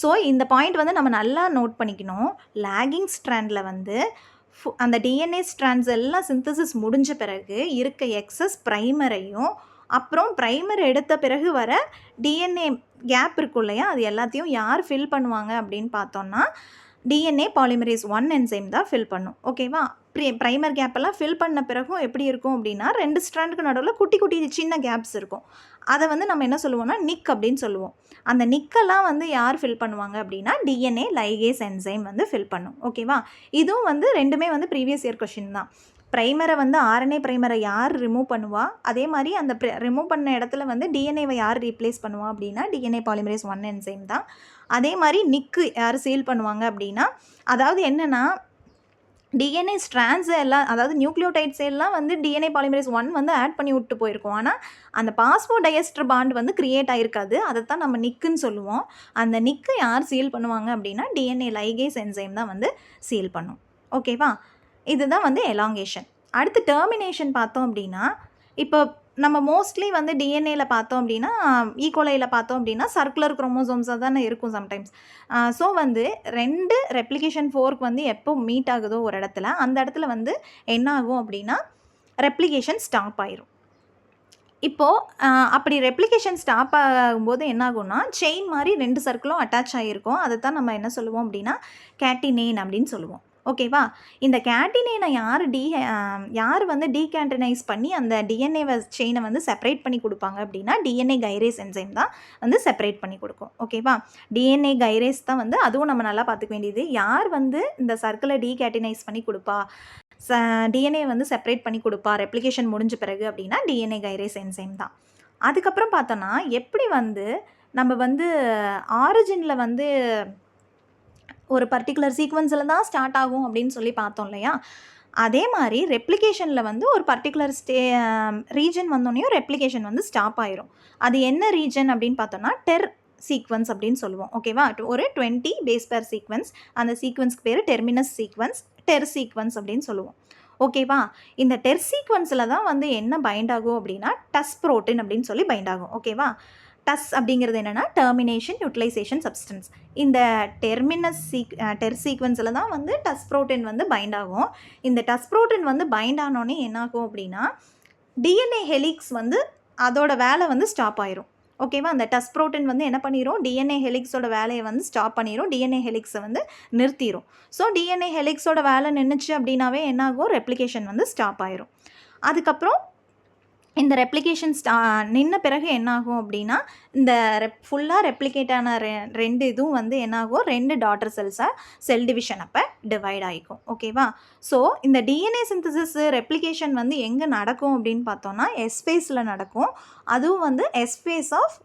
ஸோ இந்த பாயிண்ட் வந்து நம்ம நல்லா நோட் பண்ணிக்கணும். லாகிங் ஸ்ட்ராண்டில் வந்து அந்த டிஎன்ஏ ஸ்ட்ராண்ட்ஸ் எல்லாம் சிந்தசிஸ் முடிஞ்ச பிறகு இருக்க எக்ஸஸ் ப்ரைமரையும், அப்புறம் ப்ரைமர் எடுத்த பிறகு வர டிஎன்ஏ கேப் இருக்கும் இல்லையா, அது எல்லாத்தையும் யார் ஃபில் பண்ணுவாங்க அப்படின்னு பார்த்தோம்னா, டிஎன்ஏ பாலிமரேஸ் 1 என்சைம் தான் ஃபில் பண்ணும். ஓகேவா? ப்ரைமர் கேப்பெல்லாம் ஃபில் பண்ண பிறகும் எப்படி இருக்கும் அப்படின்னா, 2 ஸ்ட்ராண்டுக்கு நடுவில் குட்டி குட்டி சின்ன கேப்ஸ் இருக்கும். அதை வந்து நம்ம என்ன சொல்லுவோம்னா, நிக் அப்படின்னு சொல்லுவோம். அந்த நிக்கெல்லாம் வந்து யார் ஃபில் பண்ணுவாங்க அப்படின்னா, டிஎன்ஏ லைகேஸ் என்சைம் வந்து ஃபில் பண்ணும். ஓகேவா? இதுவும் வந்து ரெண்டுமே வந்து ப்ரீவியஸ் இயர் கொஷின் தான். ப்ரைமரை வந்து ஆர்என்ஏ ப்ரைமரை யார் ரிமூவ் பண்ணுவா, அதே மாதிரி அந்த ரிமூவ் பண்ண இடத்துல வந்து டிஎன்ஏவை யார் ரீப்ளேஸ் பண்ணுவா அப்படின்னா, டிஎன்ஏ பாலிமரேஸ் 1 என்சைம் தான். அதே மாதிரி நிக்கு யார் சீல் பண்ணுவாங்க அப்படின்னா, அதாவது என்னென்னா, டிஎன்ஏ ஸ்ட்ராண்ட்ஸ் எல்லாம், அதாவது நியூக்ளியோடைட்ஸ் எல்லாம் வந்து டிஎன்ஏ பாலிமரேஸ் 1 வந்து ஆட் பண்ணி விட்டு போயிருக்கோம். ஆனால் அந்த பாஸ்போடைஎஸ்டர் பாண்ட் வந்து கிரியேட் ஆகிருக்காது. அதை தான் நம்ம நிக்குன்னு சொல்லுவோம். அந்த நிக்கு யார் சீல் பண்ணுவாங்க அப்படின்னா, டிஎன்ஏ லைகேஸ் என்சைம் தான் வந்து சீல் பண்ணும். ஓகேவா? இதுதான் வந்து எலாங்கேஷன். அடுத்து டெர்மினேஷன் பார்த்தோம் அப்படின்னா, இப்போ நம்ம மோஸ்ட்லி வந்து டிஎன்ஏல பார்த்தோம் அப்படின்னா, ஈகோலையில் பார்த்தோம் அப்படின்னா சர்க்குலர் குரோமோசோம்ஸாக தானே இருக்கும் சம்டைம்ஸ். ஸோ வந்து 2 ரெப்ளிகேஷன் ஃபோர்க் வந்து எப்போ மீட் ஆகுதோ ஒரு இடத்துல, அந்த இடத்துல வந்து என்ன ஆகும் அப்படின்னா, ரெப்ளிகேஷன் ஸ்டாப் ஆயிரும். இப்போது அப்படி ரெப்ளிகேஷன் ஸ்டாப் ஆகும்போது என்ன ஆகும்னா, செயின் மாதிரி 2 சர்க்கிளும் அட்டாச் ஆகிருக்கும். அதை தான் நம்ம என்ன சொல்லுவோம் அப்படின்னா, கேட்டினேன் அப்படின்னு சொல்லுவோம். ஓகேவா? இந்த கேட்டினேனை யார் வந்து டீகேண்டனைஸ் பண்ணி அந்த டிஎன்ஏ செயினை வந்து செப்பரேட் பண்ணி கொடுப்பாங்க அப்படின்னா, டிஎன்ஏ கைரேஸ் என்சைம் தான் வந்து செப்பரேட் பண்ணி கொடுக்கும். ஓகேவா? டிஎன்ஏ கைரேஸ் தான் வந்து, அதுவும் நம்ம நல்லா பார்த்துக்க வேண்டியது, யார் வந்து இந்த சர்க்கிளை டீகேட்டினைஸ் பண்ணி கொடுப்பா, டிஎன்ஏ வந்து செப்பரேட் பண்ணி கொடுப்பா ரெப்ளிகேஷன் முடிஞ்ச பிறகு அப்படின்னா, டிஎன்ஏ கைரேஸ் என்சைம் தான். அதுக்கப்புறம் பார்த்தோன்னா, எப்படி வந்து நம்ம வந்து ஆரிஜினில் வந்து ஒரு பர்டிகுலர் சீக்வன்ஸில் தான் ஸ்டார்ட் ஆகும் அப்படின்னு சொல்லி பார்த்தோம் இல்லையா, அதே மாதிரி ரெப்ளிகேஷனில் வந்து ஒரு பர்டிகுலர் ரீஜன் வந்தோடனையும் ரெப்ளிகேஷன் வந்து ஸ்டாப் ஆயிரும். அது என்ன ரீஜன் அப்படின்னு பார்த்தோன்னா, டெர் சீக்வன்ஸ் அப்படின்னு சொல்லுவோம். ஓகேவா? ஒரு 20 பேஸ் பேர் சீக்வன்ஸ், அந்த சீக்வன்ஸ்க்கு பேர் டெர்மினஸ் சீக்வன்ஸ், டெர் சீக்வன்ஸ் அப்படின்னு சொல்லுவோம். ஓகேவா? இந்த டெர் சீக்வன்ஸில் தான் வந்து என்ன பைண்ட் ஆகும் அப்படின்னா, டஸ் புரோட்டீன் அப்படின்னு சொல்லி பைண்ட் ஆகும். ஓகேவா? டஸ் அப்படிங்கிறது என்னென்னா, டெர்மினேஷன் யூட்டிலைசேஷன் சப்ஸ்டன்ஸ். இந்த டெர் சீக்வன்ஸில் தான் வந்து டஸ் புரோட்டீன் வந்து பைண்ட் ஆகும். இந்த டஸ் புரோட்டீன் வந்து பைண்ட் ஆனோடனே என்ன ஆகும் அப்படின்னா, டிஎன்ஏ ஹெலிக்ஸ் வந்து அதோட வேலை வந்து ஸ்டாப் ஆயிரும். ஓகேவா? அந்த டஸ் புரோட்டீன் வந்து என்ன பண்ணிடும், டிஎன்ஏ ஹெலிக்ஸோட வேலையை வந்து ஸ்டாப் பண்ணிடும், டிஎன்ஏ ஹெலிக்ஸை வந்து நிறுத்திடும். ஸோ டிஎன்ஏ ஹெலிக்ஸோட வேலை நின்றுச்சு அப்படின்னாவே என்ன ஆகும், ரெப்ளிகேஷன் வந்து ஸ்டாப் ஆயிரும். அதுக்கப்புறம் இந்த ரெப்ளிகேஷன் நின்ன பிறகு என்னாகும் அப்படின்னா, இந்த ஃபுல்லா ரெப்ளிகேட் ஆன 2 இதுவும் வந்து என்னாகும், 2 டாட்டர் செல்ஸா செல் டிவிஷன் அப்ப டிவைட் ஆயிக்கும். ஓகேவா? ஸோ, இந்த டிஎன்ஏ சிந்தசிஸ், ரெப்ளிகேஷன் வந்து எங்க நடக்கும் அப்படின்னு பார்த்தோம்னா, எஸ் ஃபேஸ்ல நடக்கும். அதுவும் வந்து S phase of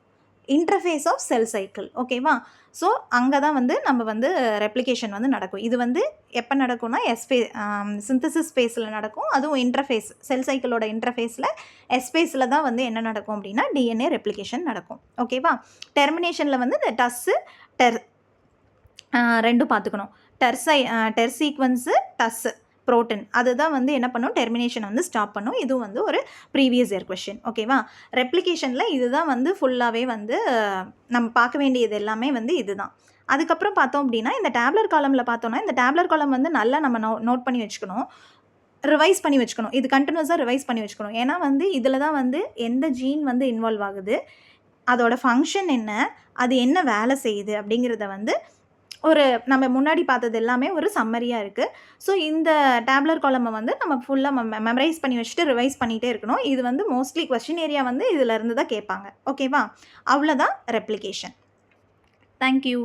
interphase of cell cycle. ஓகேவா? ஸோ, அங்க தான் வந்து நம்ம வந்து ரெப்ளிகேஷன் வந்து நடக்கும். இது வந்து எப்ப நடக்கும்னா, சிந்தசிஸ் ஃபேஸ்ல நடக்கும். அதுவும் இன்டர்ஃபேஸ் செல் சைக்கிளோட இன்டர்ஃபேஸ்ல எஸ் ஃபேஸ்ல தான் வந்து என்ன நடக்கும் அப்படின்னா, டிஎன்ஏ ரெப்ளிகேஷன் நடக்கும். ஓகேவா? டெர்மினேஷன்ல வந்து இந்த டெர் 2ம் பார்த்துக்கணும். டெர் சீக்வன்ஸு, புரோட்டீன் அதுதான் வந்து என்ன பண்ணும், டெர்மினேஷன் வந்து ஸ்டாப் பண்ணும். இதுவும் வந்து ஒரு ப்ரீவியஸ் இயர் கொஸ்டின். ஓகேவா? ரெப்ளிகேஷனில் இதுதான் வந்து ஃபுல்லாகவே வந்து நம்ம பார்க்க வேண்டியது எல்லாமே வந்து இதுதான். அதுக்கப்புறம் பார்த்தோம் அப்படின்னா, இந்த டேப்லர் காலமில் பார்த்தோம்னா, இந்த டேப்லர் காலம் வந்து நல்லா நம்ம நோட் பண்ணி வச்சுக்கணும். ரிவைஸ் பண்ணி வச்சுக்கணும். இது கண்டினியூஸாக ரிவைஸ் பண்ணி வச்சுக்கணும். ஏன்னா வந்து இதில் தான் வந்து எந்த ஜீன் வந்து இன்வால்வ் ஆகுது, அதோட ஃபங்க்ஷன் என்ன, அது என்ன வேலை செய்யுது அப்படிங்கிறத வந்து நம்ம முன்னாடி பார்த்தது எல்லாமே ஒரு சம்மரியாக இருக்குது. ஸோ, இந்த டேப்லர் காலமை வந்து நம்ம ஃபுல்லாக மெமரைஸ் பண்ணி வச்சுட்டு ரிவைஸ் பண்ணிகிட்டே இருக்கணும். இது வந்து மோஸ்ட்லி கொஸ்டின் ஏரியா வந்து இதிலேருந்து தான் கேட்பாங்க. ஓகேவா? அவ்வளோதான் ரெப்ளிகேஷன். Thank you.